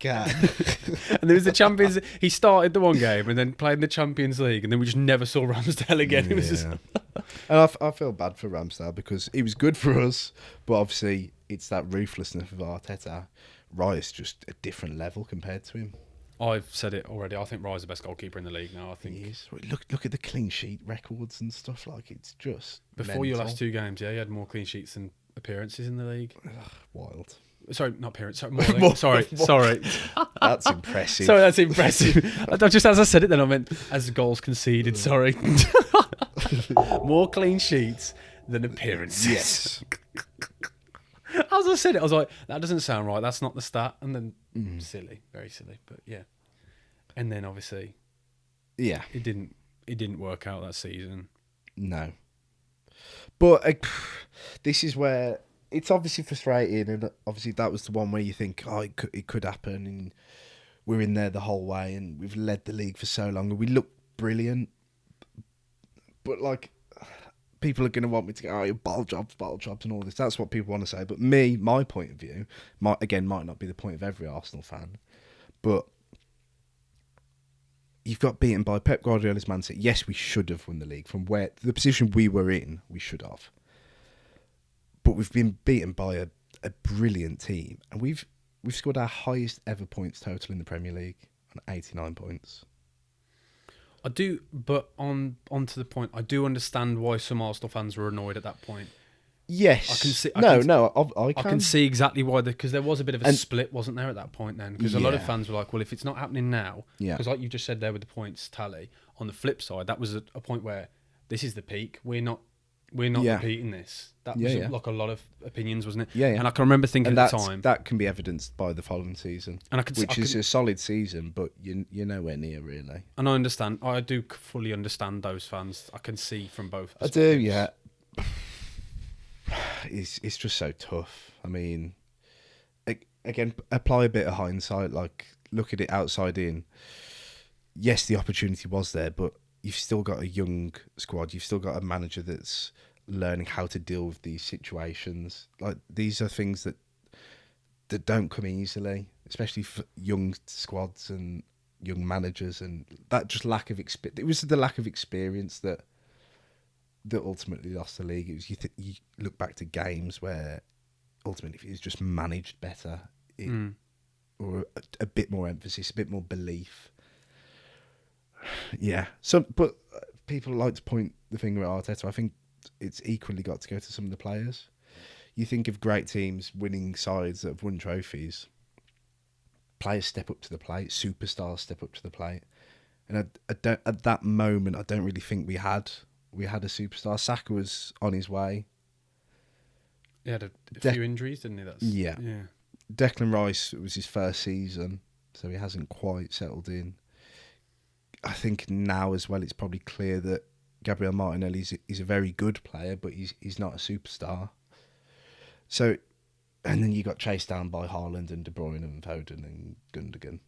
there was the Champions. He started the one game and then played in the Champions League, and then we just never saw Ramsdale again. It was just... And I feel bad for Ramsdale because he was good for us, but obviously it's that ruthlessness of Arteta. Raya's just a different level compared to him. I've said it already. I think Raya's the best goalkeeper in the league now. I think. He is. Look at the clean sheet records and stuff. Like, it's just before mental. your last 2 games, he had more clean sheets than appearances in the league. Ugh, wild. Sorry, not appearance. Sorry, sorry. That's impressive. Sorry, that's impressive. Just as I said it, then I meant as goals conceded. Sorry. More clean sheets than appearances. Yes. As I said it, I was like, that doesn't sound right. That's not the stat. And then silly, very silly. But yeah. And then obviously, it didn't work out that season. No. But this is where it's obviously frustrating, and obviously that was the one where you think, it could happen, and we're in there the whole way, and we've led the league for so long, and we look brilliant. But like, people are going to want me to go, bottle jobs and all this. That's what people want to say. But my point of view, might not be the point of every Arsenal fan, but you've got beaten by Pep Guardiola's Man City. Yes, we should have won the league. From where the position we were in, we should have. But we've been beaten by a brilliant team, and we've scored our highest ever points total in the Premier League on 89 points. I do, but on to the point, I do understand why some Arsenal fans were annoyed at that point, Yes. I can see. I I can. can see exactly why, because there was a bit of a And- split, wasn't there, at that point then? Because a lot of Yeah. fans were like, well, if it's not happening now, Yeah. because like you just said there with the points tally, on the flip side, that was a point where this is the peak. We're not Yeah. repeating this. That Yeah, was yeah. like a lot of opinions, wasn't it? Yeah, yeah. And I can remember thinking And at the time, that can be evidenced by the following season, and I could, which is a solid season, but you're nowhere near really. and I understand. I do fully understand those fans. I can see from both. I do, yeah. It's just so tough. I mean, again, apply a bit of hindsight. Like, look at it outside in. Yes, the opportunity was there, but you've still got a young squad. You've still got a manager that's learning how to deal with these situations. Like, these are things that don't come easily, especially for young squads and young managers, and that just lack of experience. It was the lack of experience that ultimately lost the league. It was you look back to games where ultimately if it was just managed better, or a bit more emphasis, a bit more belief. Yeah. But people like to point the finger at Arteta. I think it's equally got to go to some of the players. You think of great teams, winning sides that have won trophies. Players step up to the plate. Superstars step up to the plate. And I don't, at that moment, I don't really think we had a superstar. Saka was on his way. He had a few injuries, didn't he? Yeah. Declan Rice, it was his first season, so he hasn't quite settled in. I think now as well, it's probably clear that Gabriel Martinelli is a very good player, but he's not a superstar. So, and then you got chased down by Haaland and De Bruyne and Foden and Gundogan.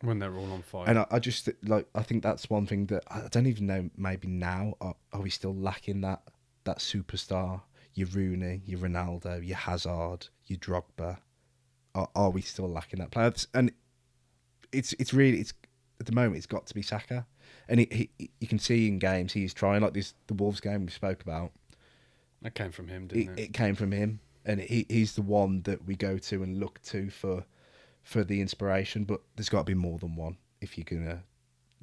When they're all on fire. And I just I think that's one thing that I don't even know. Maybe now are we still lacking that superstar? Your Rooney, your Ronaldo, your Hazard, your Drogba. Are we still lacking that player? And it's really at the moment it's got to be Saka. And you can see in games he's trying, like the Wolves game we spoke about. That came from him, didn't it? It came from him, and he's the one that we go to and look to for the inspiration. But there's got to be more than one if you're gonna,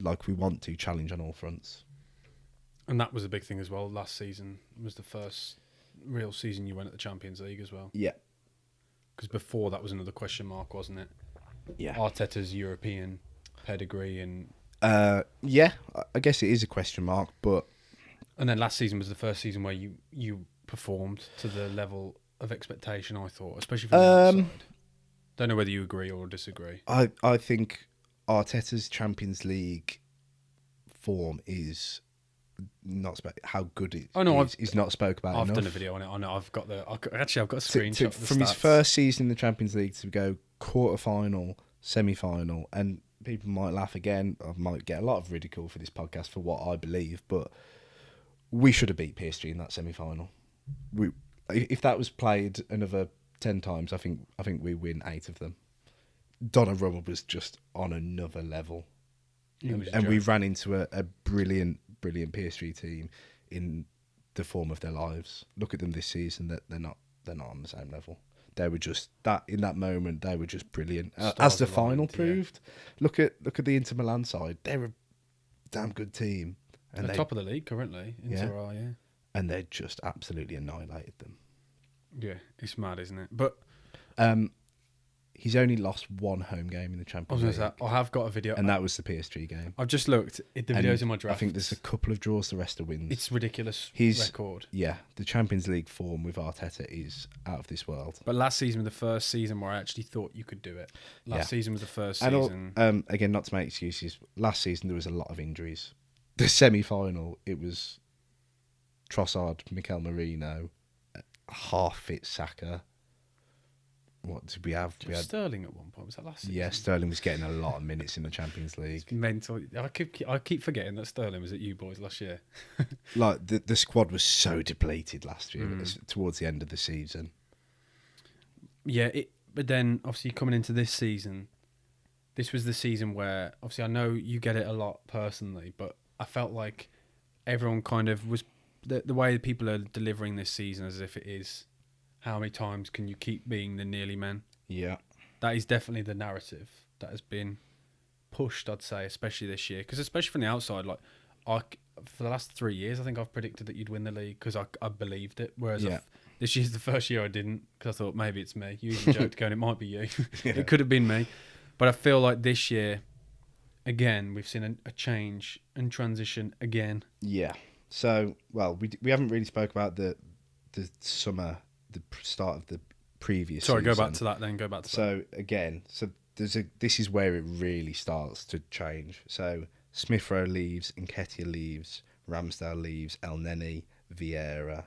like we want to, challenge on all fronts. And that was a big thing as well. Last season was the first real season you went at the Champions League as well. Yeah. Because before that was another question mark, wasn't it? Yeah. Arteta's European pedigree and... yeah, I guess it is a question mark, but... And then last season was the first season where you performed to the level of expectation, I thought, especially from the outside. Don't know whether you agree or disagree. I think Arteta's Champions League form is not how good it is not spoke about enough. I've done a video on it. I know I've got I've got a screenshot of the from stats. his first season in the Champions League to go quarter-final, semi-final, and people might laugh again. I might get a lot of ridicule for this podcast for what I believe, but we should have beat PSG in that semi-final. If that was played another 10 times, I think we win 8 of them. Donnarumma was just on another level, and we ran into a brilliant PSG team in the form of their lives. Look at them this season; that they're not on the same level. They were just in that moment. They were just brilliant, as the final proved. Look at the Inter Milan side; they're a damn good team, and they're top of the league currently. Inter are, and they just absolutely annihilated them. Yeah, it's mad, isn't it? But he's only lost one home game in the Champions League. I have got a video, and that was the PSG game. I've just looked at the videos in my draft. I think there's a couple of draws, the rest are wins. It's ridiculous record. Yeah, the Champions League form with Arteta is out of this world. But last season was the first season where I actually thought you could do it. Last season was the first season. Again, not to make excuses, last season there was a lot of injuries. The semi-final, it was Trossard, Mikel Merino, half-fit Saka. What did we have? We had Sterling at one point. Was that last season? Yeah, Sterling was getting a lot of minutes in the Champions League. It's mental. I keep forgetting that Sterling was at you boys last year. Like the squad was so depleted last year towards the end of the season. Yeah, but then obviously coming into this season, this was the season where obviously I know you get it a lot personally, but I felt like everyone kind of was the way people are delivering this season as if it is. How many times can you keep being the nearly men? Yeah. That is definitely the narrative that has been pushed, I'd say, especially this year. Because especially from the outside, like for the last 3 years, I think I've predicted that you'd win the league because I believed it. Whereas This year's the first year I didn't, because I thought maybe it's me. You even joked going, it might be you. Yeah. It could have been me. But I feel like this year, again, we've seen a change and transition again. Yeah. So, well, we haven't really spoke about the summer, the start of the previous Sorry, season. go back to that then. Go back to that. So, again, this is where it really starts to change. So, Smith Rowe leaves, Nketiah leaves, Ramsdale leaves, El Neni, Vieira,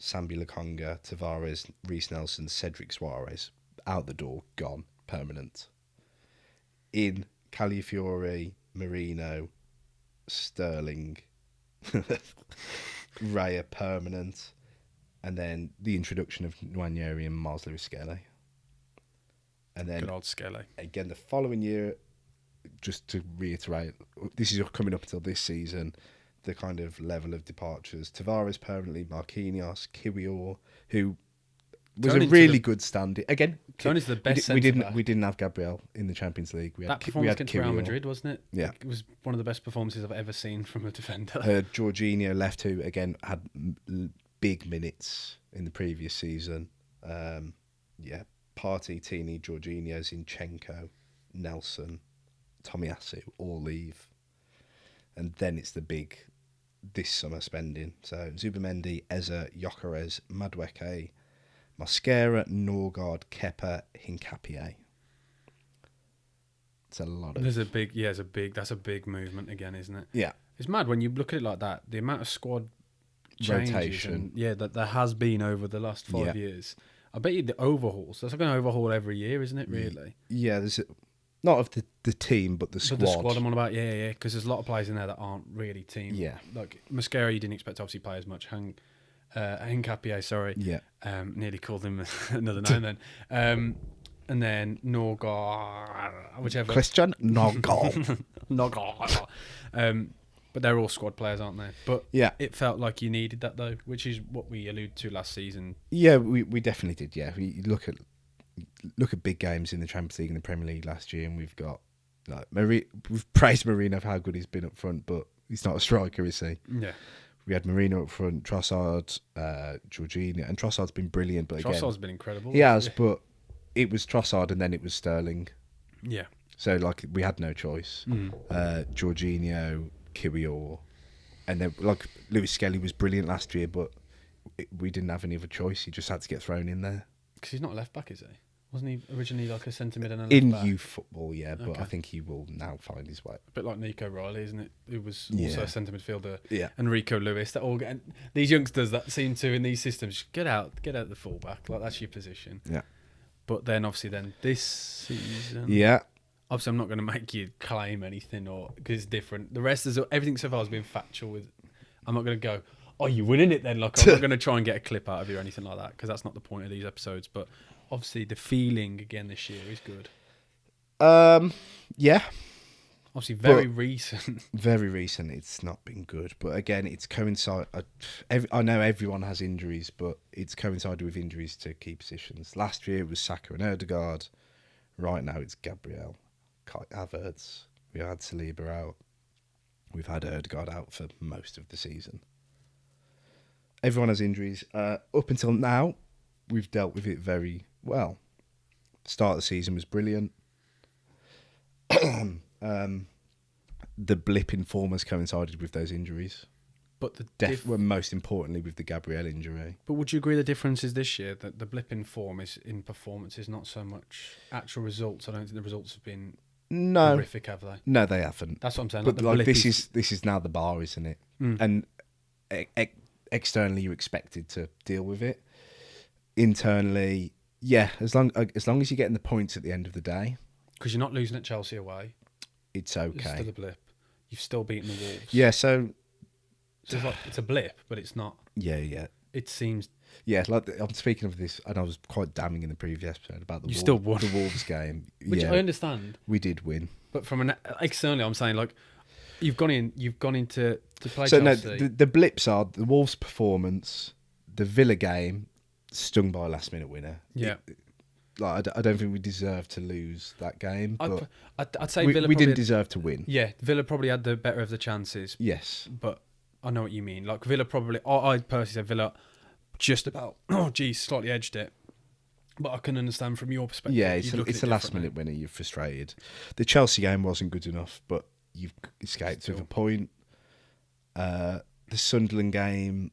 Sambi Lokonga, Tavares, Reece Nelson, Cedric Suarez. Out the door, gone, permanent. In Calafiori, Marino, Sterling, Raya permanent, and then the introduction of Nwaneri and Miles Lewis-Skelly. And then Good old Skelly. again the following year, just to reiterate, this is coming up until this season, the kind of level of departures. Tavares permanently, Marquinhos, Kiwior, who was Tony's a really good stand-in. Again, Tony's the best we centre-back. didn't have Gabriel in the Champions League. That performance against Real Madrid, wasn't it? Yeah. It was one of the best performances I've ever seen from a defender. Jorginho left, who again had big minutes in the previous season. Partey, Tini, Jorginho, Zinchenko, Nelson, Tomiyasu all leave, and then it's the big this summer spending. So Zubimendi, Eza, Gyökeres, Madueke, Mosquera, Norgard, Kepa, Hincapié. It's a lot of. That's a big movement again, isn't it? Yeah. It's mad when you look at it like that. The amount of squad changes Rotation. that there has been over the last 5 years. I bet you the overhauls. That's like an overhaul every year, isn't it? Really? Yeah, there's not of the team, but the But squad. the squad I'm on about, yeah. Because there's a lot of players in there that aren't really team. Yeah. Like Mosquera, you didn't expect to obviously play as much. Hincapié, sorry. Yeah. Nearly called him another name then. And then Norgard, whichever. Christian Norgard. Norgard. But they're all squad players, aren't they? But Yeah. it felt like you needed that though, which is what we alluded to last season. Yeah, we definitely did. Yeah, we look at big games in the Champions League and the Premier League last year, and we've got like we've praised Marino for how good he's been up front, but he's not a striker, is he? Yeah. We had Marino up front, Trossard, Jorginho, and Trossard's been brilliant. But Trossard's been incredible. he has. But it was Trossard, and then it was Sterling. Yeah. So like we had no choice. Jorginho, Kiwior, and then like Lewis-Skelly was brilliant last year, but we didn't have any other choice. He just had to get thrown in there. Because he's not a left back, is he? Wasn't he originally like a centre mid and a left In back? youth football, yeah, but Okay. I think he will now find his way. A bit like Nico Riley, isn't it? Who was also Yeah. a centre midfielder. Yeah. And Rico Lewis. That all get, these youngsters that seem to in these systems just get out the fullback. Like that's your position. Yeah. But then obviously this season, Yeah. obviously I'm not going to make you claim anything or because it's different. The rest is everything so far has been factual. With I'm not going to go, oh, you're winning it then. Like I'm not going to try and get a clip out of you or anything like that because that's not the point of these episodes. But obviously the feeling again this year is good. Yeah. Obviously very recent. Very recent. It's not been good, but again, it's coincided. I know everyone has injuries, but it's coincided with injuries to key positions. Last year it was Saka and Ødegaard. Right now it's Gabriel, Kai Havertz. We had Saliba out. We've had Ødegaard out for most of the season. Everyone has injuries. Up until now, we've dealt with it very well. Start of the season was brilliant. The blip in form has coincided with those injuries. But the Well, most importantly, with the Gabriel injury. But would you agree the difference is this year that the blip in form is in performance is not so much actual results? I don't think the results have been horrific, have they? No, they haven't. That's what I'm saying. But the like blip this is now the bar, isn't it? And externally, you're expected to deal with it. Internally, yeah, as long as you're getting the points at the end of the day, because you're not losing at Chelsea away. it's It's okay. still a blip. You've still beaten the Wolves. Yeah, so It's a blip, but it's not. yeah. It seems Like I'm speaking of this, and I was quite damning in the previous episode about the still won. the Wolves game. which yeah, I understand. we did win. But from an externally, I'm saying like you've gone into to play So no, Chelsea. the blips are the Wolves' performance, the Villa game, stung by a last-minute winner. Yeah. Like I don't think we deserved to lose that game, but I'd say we Villa didn't probably deserve to win. yeah, Villa probably had the better of the chances. Yes. But I know what you mean. Like Villa probably, I personally say Villa just about. Oh, geez, slightly edged it. But I can understand from your perspective. Yeah, you'd look at it's it a last differently. minute winner. You're frustrated. The Chelsea game wasn't good enough, but you've escaped Still. with a point. The Sunderland game,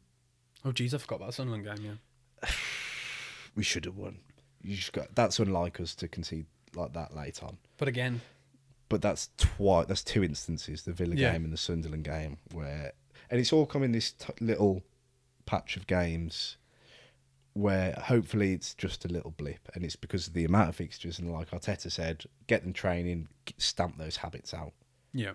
Oh, geez, I forgot about the Sunderland game. Yeah. we should have won. That's unlike us to concede like that late on. But again, But that's two instances, the Villa Yeah. game and the Sunderland game, and it's all come in this little patch of games where hopefully it's just a little blip, and it's because of the amount of fixtures, and like Arteta said, get them training, stamp those habits out. yeah.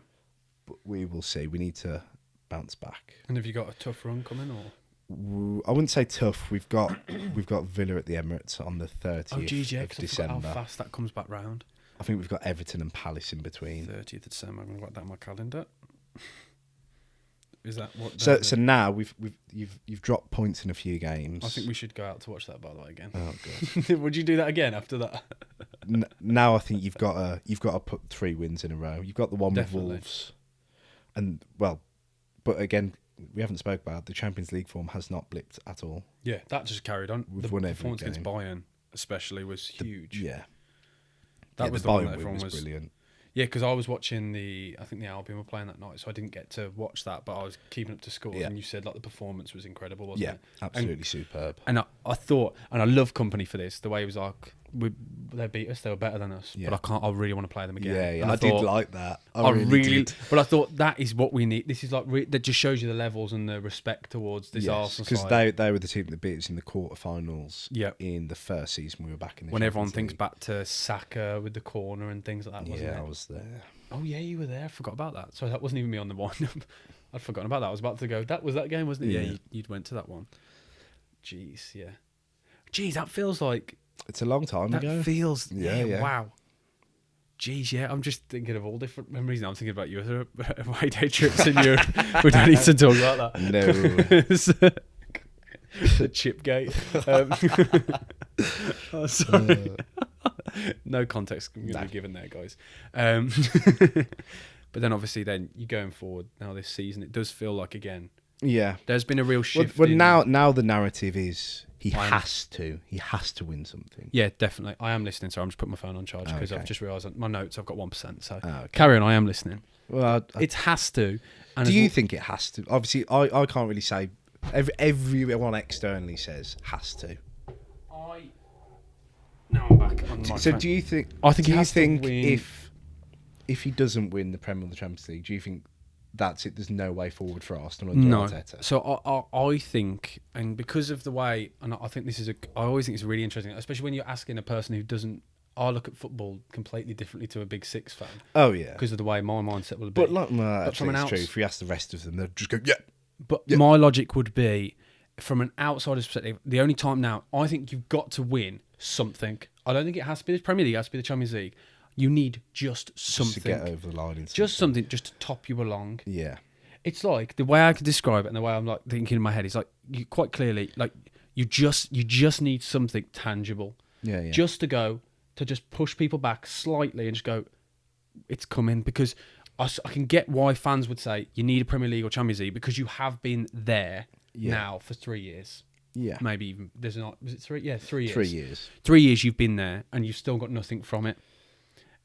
But we will see. We need to bounce back. And have you got a tough run coming, or? I wouldn't say tough. We've got Villa at the Emirates on the 30th Oh, geez, yeah, of 'cause I forgot December. how fast that comes back round. I think we've got Everton and Palace in between. 30th of December. I'm going to write that on my calendar. Is that what? So now you've dropped points in a few games. I think we should go out to watch that, by the way, again. Oh god. Would you do that again after that? Now I think you've got to put 3 wins in a row. You've got the one Definitely. with Wolves, and but again, we haven't spoke about the Champions League form has not blipped at all. Yeah, that just carried on. We've The won every performance against game. Bayern, especially, was huge. Yeah, That was the the one Bayern that win everyone was was. brilliant. Yeah, because I was watching I think the Albion were playing that night, so I didn't get to watch that, but I was keeping up to score. Yeah. And you said like the performance was incredible, wasn't Yeah, it? absolutely superb. And I thought, and I love Company for this. The way he was like, they beat us, they were better than us, Yeah. but I really want to play them again. Yeah, And I did like that. I really did. but I thought that is what we need. This is like that just shows you the levels and the respect towards this Arsenal because side. they were the team that beat us in the quarterfinals. Yeah. in the first season we were back in the When everyone Champions thinks League. back to Saka with the corner and things like that, wasn't Yeah, I it? was there. Oh yeah, you were there. I forgot about that. So that wasn't even me on the wind-up. I'd forgotten about that. I was about to go. That was that game, wasn't it? Yeah. Yeah, you'd went to that one. Jeez, yeah. Jeez, that feels like It's a long time that ago. feels. Yeah, Yeah, yeah. Wow. Jeez, yeah. I'm just thinking of all different memories now. I'm thinking about your away day trips in Europe. We don't need to talk about that. No. The chip gate. Oh, sorry. No context going to be given there, guys. But then obviously then you're going forward now this season. It does feel like, again, Yeah. there's been a real shift. Well, in- now the narrative is he I am- has to win something. Yeah, definitely. I am listening. So I'm just putting my phone on charge because Okay. I've just realised that my notes, I've got 1%. So Oh, okay. carry on. I am listening. Well, It has to. And do as you well- think it has to? Obviously, I can't really say. Everyone externally says has to. Now I'm back on my So phone. do you think? I think do he you has to think win- if he doesn't win the Premier or the Champions League, do you think that's it? There's no way forward for Arsenal under No. Arteta. So I think, and because of the way, and I think this is I always think it's really interesting, especially when you're asking a person who doesn't. I look at football completely differently to a Big Six fan Oh yeah. because of the way my mindset will be. But like, no, But actually, from an it's true. outs- If you ask the rest of them, they'll just go, yeah. But Yeah. my logic would be, from an outsider's perspective, the only time now, I think you've got to win something. I don't think it has to be the Premier League, it has to be the Champions League. You need just Just something. to get over the line. In Just something just to top you along. Yeah. It's like, the way I could describe it and the way I'm like thinking in my head is like, you quite clearly, like, you just need something tangible. Yeah. Yeah. Just to go, to just push people back slightly and just go, it's coming. Because I can get why fans would say you need a Premier League or Champions League because you have been there Yeah. now for 3 years. yeah. Maybe even, was it 3? Yeah, 3 years. 3 years. 3 years you've been there and you've still got nothing from it.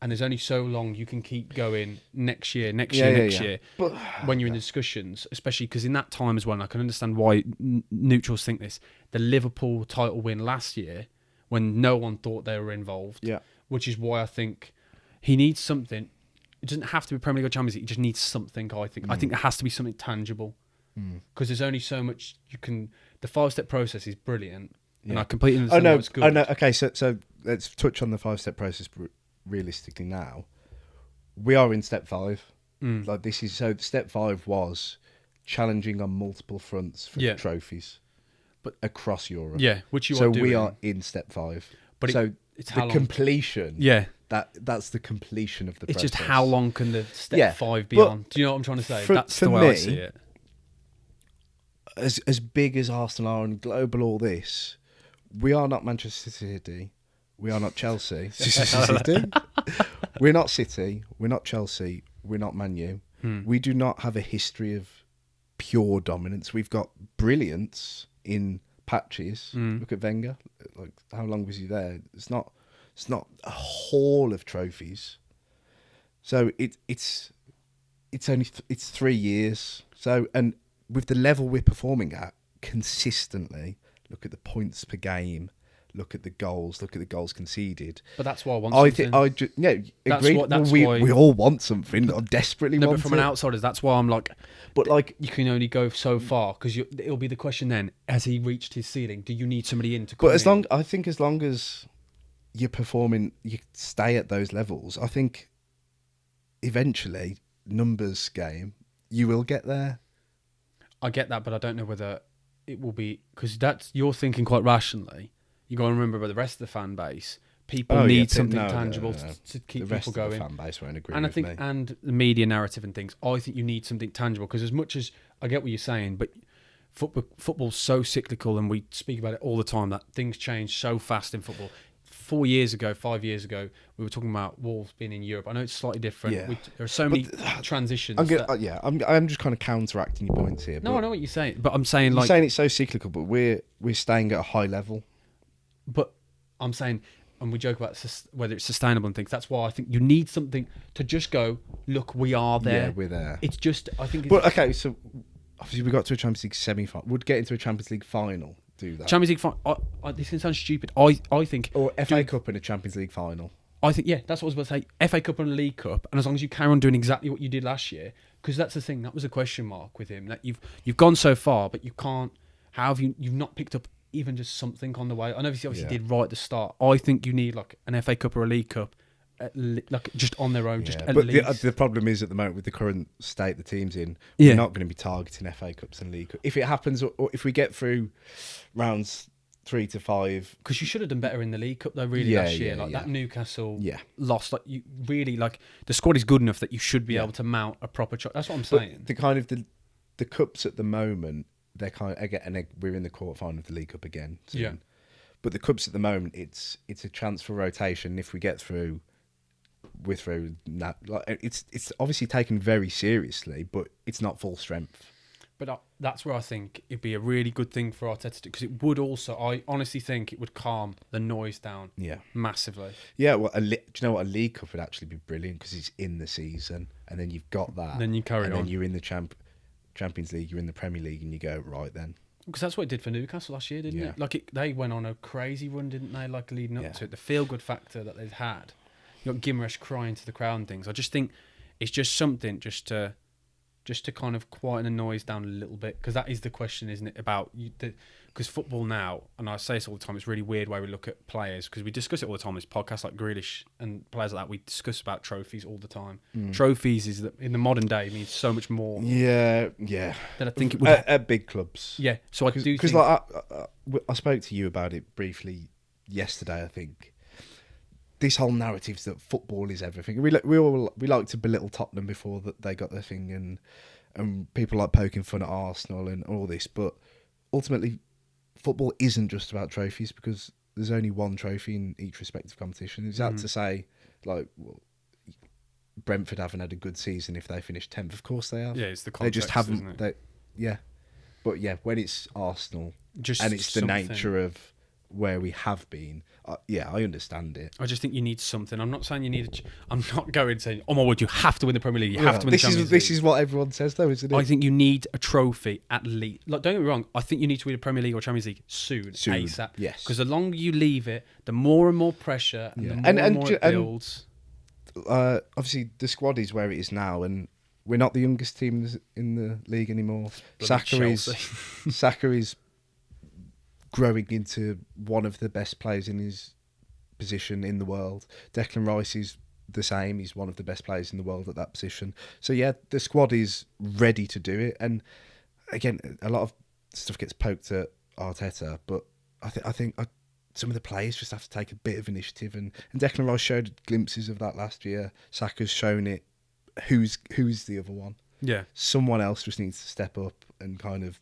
And there's only so long you can keep going next year, next year. But When you're in the discussions, especially because in that time as well, and I can understand why neutrals think this, the Liverpool title win last year, when no one thought they were involved, yeah. which is why I think he needs something. It doesn't have to be Premier League or Champions League. He just needs something, I think. I think there has to be something tangible because there's only so much you can... The 5-step process is brilliant, and I completely Oh understand no. why it's good. Oh no. Okay. So let's touch on the 5-step process realistically now. We are in step 5. Like this is so. Step 5 was challenging on multiple fronts for Yeah. trophies, But- across Europe. Yeah, which you So are doing. we are in step 5. But so it's the how long... completion. Yeah, That's the completion of the it's process. just how long can the step Yeah, 5 be but on? Do you know what I'm trying to say? for- That's for the way I me- see it. As big as Arsenal are and global all this, we are not Manchester City. We are not Chelsea. City. We're not City. We're not Chelsea. We're not Man U. We do not have a history of pure dominance. We've got brilliance in patches. Mm. Look at Wenger. Like, how long was he there? It's not a haul of trophies. So it's only 3 years. So, and with the level we're performing at consistently, look at the points per game, look at the goals, look at the goals conceded. But that's why I want something. Agreed. That's Well, why we all want something. I desperately no, want but from it. an outsider's, that's why I'm like, But like, you can only go so far because it'll be the question then: has he reached his ceiling? Do you need somebody in to come but as in? long as you're performing, you stay at those levels. I think eventually, numbers game, you will get there. I get that, but I don't know whether it will be because you're thinking quite rationally. You got to remember, about the rest of the fan base, people need something tangible to keep the rest people going. Of the fan base won't agree And I with think, me. and the media narrative and things, I think you need something tangible because as much as I get what you're saying, but football's so cyclical, and we speak about it all the time that things change so fast in football. 5 years ago, we were talking about Wolves being in Europe. I know it's slightly different. Yeah. There are so many transitions. I'm just kind of counteracting your points here. No, I know what you're saying, but I'm saying You're saying it's so cyclical, but we're staying at a high level. But I'm saying, and we joke about whether it's sustainable and things. That's why I think you need something to just go, look, we are there. Yeah, we're there. It's just, I think. But okay, so obviously we got to a Champions League semi-final. Would get into a Champions League final. Do that. Champions League final. This can sound stupid. I think. Or FA Cup and a Champions League final. I think, yeah, that's what I was about to say. FA Cup and League Cup, and as long as you carry on doing exactly what you did last year, because that's the thing. That was a question mark with him. That you've gone so far, but you can't. How have you've not picked up even just something on the way? I know he obviously did right at the start. I think you need like an FA Cup or a League Cup, like just on their own. Just at least. The problem is at the moment with the current state the team's in, we're not going to be targeting FA Cups and League Cup. If it happens, or if we get through rounds 3 to 5, because you should have done better in the League Cup though. Really, last year, that Newcastle loss, like you really like the squad is good enough that you should be able to mount a proper. That's what I'm saying. The kind of the cups at the moment, they're kind of again, and we're in the quarterfinal of the League Cup again. Soon. Yeah, but the cups at the moment, it's a chance for rotation. If we get through, we're through. Like, it's obviously taken very seriously, but it's not full strength. But that's where I think it'd be a really good thing for Arteta to do, because it would also, I honestly think it would calm the noise down massively. Yeah, well, do you know what? A League Cup would actually be brilliant because it's in the season, and then you've got that. Then you carry on. And then you're in the Champions League, you're in the Premier League, and you go, right then. Because that's what it did for Newcastle last year, didn't it? Like they went on a crazy run, didn't they? Like leading up to it, the feel-good factor that they'd had. You got Guimaraes crying to the crowd and things. I just think it's just something just to kind of quieten the noise down a little bit, because that is the question, isn't it? About because football now, and I say this all the time, it's really weird way we look at players, because we discuss it all the time. There's podcasts like Grealish and players like that. We discuss about trophies all the time. Trophies is that in the modern day means so much more. Yeah. That I think it would at big clubs. Yeah, so I do think, because like I spoke to you about it briefly yesterday. I think this whole narrative that football is everything. We like to belittle Tottenham before that they got their thing, and people like poking fun at Arsenal and all this. But ultimately, football isn't just about trophies, because there's only one trophy in each respective competition. Is that to say, like, well, Brentford haven't had a good season if they finish 10th? Of course they have. Yeah, it's the context, they just haven't. Isn't it? But when it's Arsenal, just and it's the nature of where we have been, I understand it. I just think you need something. I'm not saying you need. I'm not going saying, oh my word, you have to win the Premier League. You have to win the Champions League. This is what everyone says, though, isn't it? I think you need a trophy at least. Like, don't get me wrong. I think you need to win a Premier League or Champions League soon. ASAP. Yes. Because the longer you leave it, the more and more pressure and the more and more it builds. Obviously, the squad is where it is now, and we're not the youngest team in the league anymore. Saka is growing into one of the best players in his position in the world. Declan Rice is the same. He's one of the best players in the world at that position. So yeah, the squad is ready to do it. And again, a lot of stuff gets poked at Arteta, but I think some of the players just have to take a bit of initiative. And Declan Rice showed glimpses of that last year. Saka's shown it. Who's the other one? Yeah. Someone else just needs to step up and kind of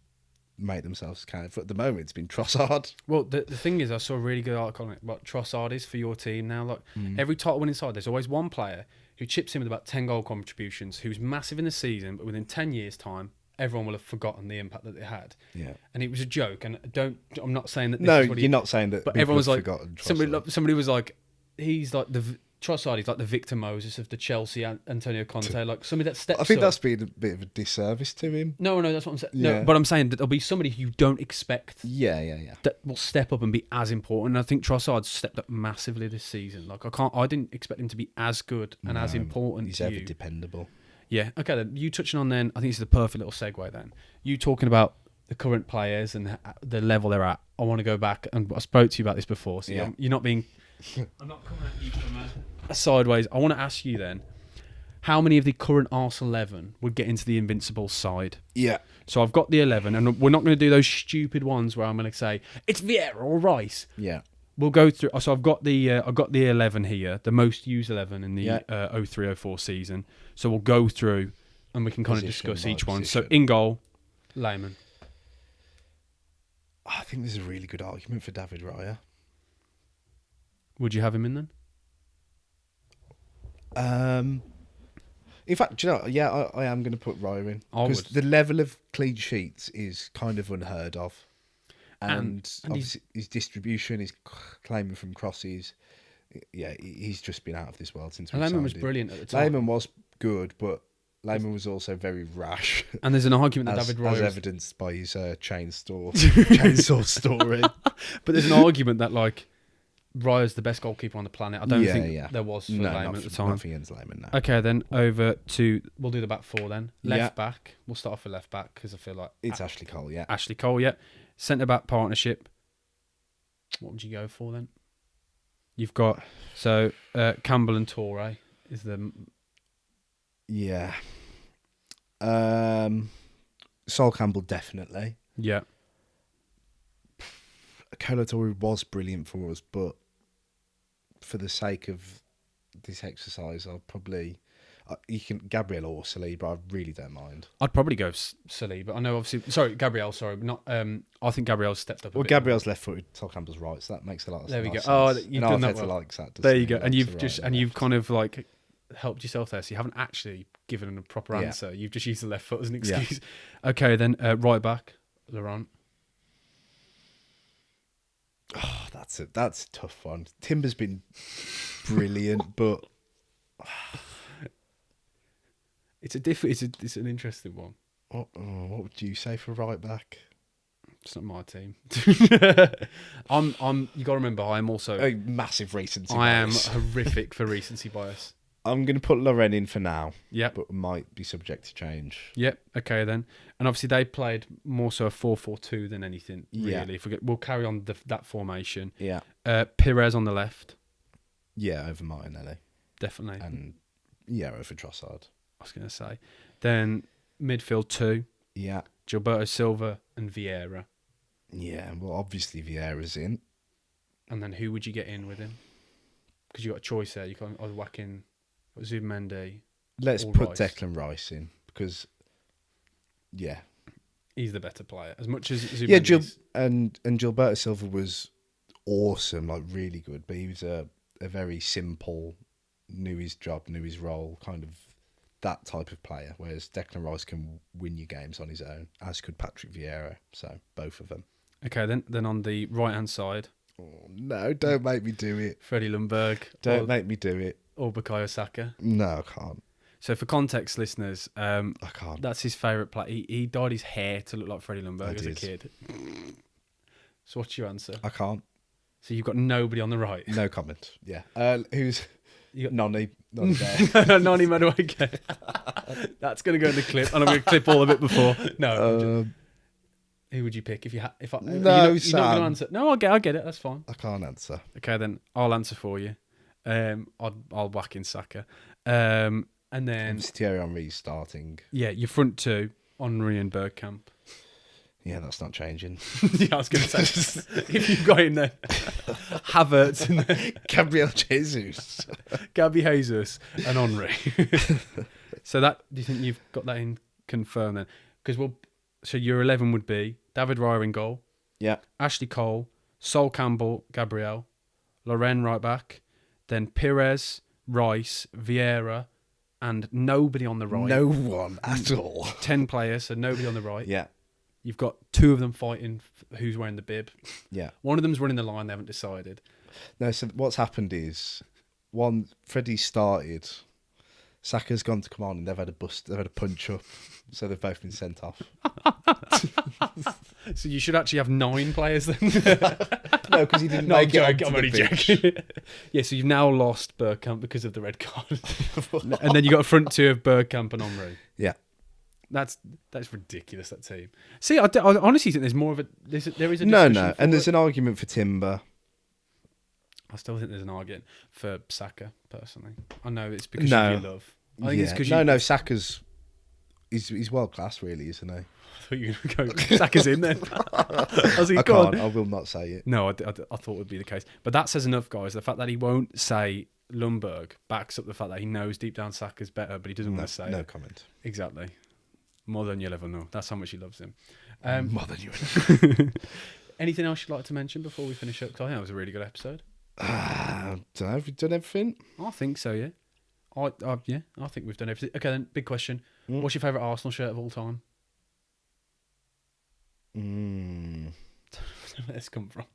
make themselves count. For at the moment, it's been Trossard. Well, the thing is, I saw a really good article on it, what Trossard is for your team now. Like every title winning side, there's always one player who chips in with about 10 goal contributions, who's massive in the season, but within 10 years' time, everyone will have forgotten the impact that they had. Yeah. And it was a joke. And I'm not saying that. This No, is what you're not saying that. But people everyone was have like, forgotten somebody was like, he's like Trossard. He's like the Victor Moses of the Chelsea Antonio Conte. Like somebody that steps. I think up. that's been a bit of a disservice to him. No, that's what I'm saying. Yeah. No, but I'm saying that there'll be somebody who you don't expect Yeah. that will step up and be as important. And I think Trossard stepped up massively this season. Like I didn't expect him to be as good and as important. He's to ever you. dependable. Yeah. Okay. Then you touching on then. I think this is the perfect little segue. Then you talking about the current players and the level they're at. I want to go back and I spoke to you about this before. So Yeah. you're not being. I'm not coming at you from a sideways. I want to ask you then. How many of the current Arsenal 11 would get into the Invincibles side? Yeah. So I've got the 11, and we're not going to do those stupid ones where I'm going to say it's Vieira or Rice. Yeah. We'll go through. So I've got the 11 here, the most used 11 in the 03-04 season. So we'll go through, and we can kind of Position discuss by each one. position. So in goal, Lehmann. I think there's a really good argument for David Raya. Would you have him in then? In fact, do you know, yeah, I am going to put Raya in. I Because would. the level of clean sheets is kind of unheard of. And And obviously his distribution, his claiming from crosses, yeah, he's just been out of this world since we Lehmann was signed him. brilliant at the time. Lehmann was good, but Lehmann was also very rash. And there's an argument that as, David as Raya. evidenced by his chainsaw story. But there's an argument that like Raya's the best goalkeeper on the planet. I don't think there was for Lehmann at the time. Nothing against Lehmann, no. Okay, then over to we'll do the back four then. Left Yeah. back. We'll start off with left back because I feel like It's Ashley Cole, yeah. Ashley Cole. Yeah, centre back partnership. What would you go for then? You've got Campbell and Torre is the Yeah. Sol Campbell, definitely. yeah. Kolo Torre was brilliant for us, but for the sake of this exercise, I'll probably you can Gabriel or Saliba. I really don't mind. I'd probably go Saliba, but I know obviously. Sorry, Gabriel. Sorry, but not. I think Gabriel's stepped up. Well, Gabriel's left-footed, Sol Campbell's right, so that makes a lot of sense. There we go. Nice Oh, sense. you've And done that Arteta well. likes that. There you doesn't he? go, and Likes you've the just right and you've left. kind of like helped yourself there. So you haven't actually given a proper Yeah. answer. You've just used the left foot as an Yeah. excuse. Okay, then right back, Laurent. Oh, that's a tough one. Timber's been brilliant, but It's an interesting one. what would you say for right back? It's not my team. I'm. You got to remember, I'm also. A massive recency I am bias. horrific for recency bias. I'm going to put Loren in for now, Yep. but might be subject to change. Yep. Okay then. And obviously they played more so a 4-4-2 than anything Yeah. really. We'll carry on that formation. Yeah. Pires on the left, Yeah, over Martinelli. definitely. And yeah, over Trossard. I was going to say. Then midfield 2, Yeah. Gilberto Silva and Vieira. Yeah, well, obviously Vieira's in. And then who would you get in with him? Because you got a choice there. You can either whack in Zubimendi. Let's Or put Rice. Declan Rice in because, yeah. He's the better player. As much as Zubimendi Yeah, is- and Gilberto Silva was awesome, like really good, but he was a very simple, knew his job, knew his role, kind of that type of player, whereas Declan Rice can win you games on his own, as could Patrick Vieira, so both of them. Okay, then on the right-hand side, Oh, no, don't make me do it. Freddie Lundberg Don't make me do it. or Bukayo Saka. No, I can't. So for context, listeners, I can't. that's his favourite play. He dyed his hair to look like Freddie I Lundberg as a did. kid. So what's your answer? I can't. So you've got nobody on the right. No comment. Yeah. Who's You got Nonny there? Nani Madueke. That's going to go in the clip, and I'm going to clip all of it before. No. Who would you pick if you had? If I, No, you're not going to Sam. answer. No, I get it. That's fine. I can't answer. Okay, then I'll answer for you. I'll whack in Saka, and then It's Thierry Henry starting. yeah, your front two, Henry and Bergkamp. Yeah, that's not changing. Yeah, I was going to say if you've got in there, Havertz and then Gabriel Jesus. Gabby Jesus and Henry. So that do you think you've got that in confirmed then? Because so your 11 would be David Raya in goal, Yeah. Ashley Cole, Sol Campbell, Gabriel, Loren right back, then Pires, Rice, Vieira, and nobody on the right. No one at all. 10 players, so nobody on the right. Yeah. You've got 2 of them fighting who's wearing the bib. Yeah. One of them's running the line, they haven't decided. No, so what's happened is Freddie started, Saka's gone to come on and they've had a punch up. So they've both been sent off. So you should actually have 9 players then. No, because he didn't No, I'm make it joking. onto I'm the only pitch. joking. Yeah, so you've now lost Bergkamp because of the red card. And then you got a front 2 of Bergkamp and Omri. Yeah. That's ridiculous, that team. See, I honestly think there's more of a... there is a discussion No, for and it. there's an argument for Timber. I still think there's an argument for Saka, personally. I know it's because No. of your love. I think it's because No, Saka's... He's world class, really, isn't he? I thought you were going to go, Saka's in then. I was like, I "Go on." can't. I will not say it. No, I thought it would be the case. But that says enough, guys. The fact that he won't say Lundberg backs up the fact that he knows deep down Saka's better, but he doesn't want to say No it. comment. Exactly. More than you'll ever know. That's how much he loves him. More than you. Anything else you'd like to mention before we finish up? Because I think that was a really good episode. Don't know. Have you done everything? I think so, yeah. I think we've done everything. Okay, then, big question. What's your favourite Arsenal shirt of all time? Where's this come from?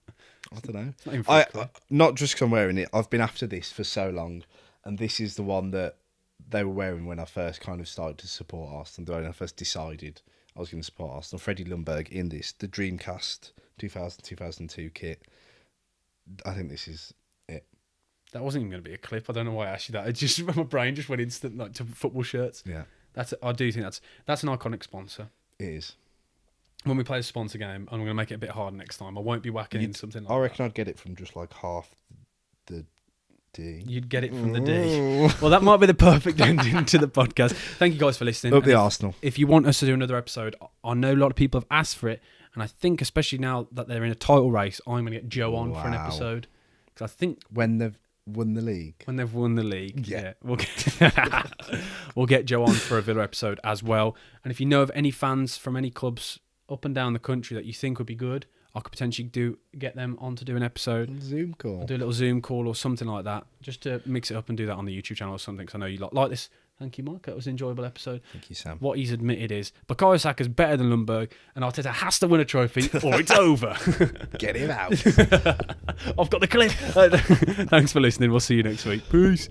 I don't know. It's not even from the club. Not just 'cause I'm wearing it. I've been after this for so long, and this is the one that they were wearing when I first kind of started to support Arsenal. When I first decided I was going to support Arsenal. Freddie Lundberg in this, the Dreamcast 2000-2002 kit. I think this is it. That wasn't even going to be a clip. I don't know why I asked you that. It just my brain just went instant like to football shirts. Yeah, I do think that's an iconic sponsor. it is. When we play a sponsor game, I'm going to make it a bit harder next time. I won't be whacking in something like I reckon I'd get it from just like half the D. that. You'd get it from the D. Well, that might be the perfect ending to the podcast. Thank you guys for listening. Up the And Arsenal. if you want us to do another episode, I know a lot of people have asked for it, and I think especially now that they're in a title race, I'm going to get Joe on for an Wow. episode. Because I think When they've won the league. when they've won the league, Yeah. we'll get Joe on for a Villa episode as well. And if you know of any fans from any clubs up and down the country that you think would be good, I could potentially get them on to do an episode. Zoom call. I'll do a little Zoom call or something like that, just to mix it up and do that on the YouTube channel or something, because I know you like this. Thank you, Mike. That was an enjoyable episode. Thank you, Sam. What he's admitted is Bukayo Saka's better than Lundberg, and Arteta has to win a trophy or it's over. Get him out. I've got the clip. Thanks for listening. We'll see you next week. Peace.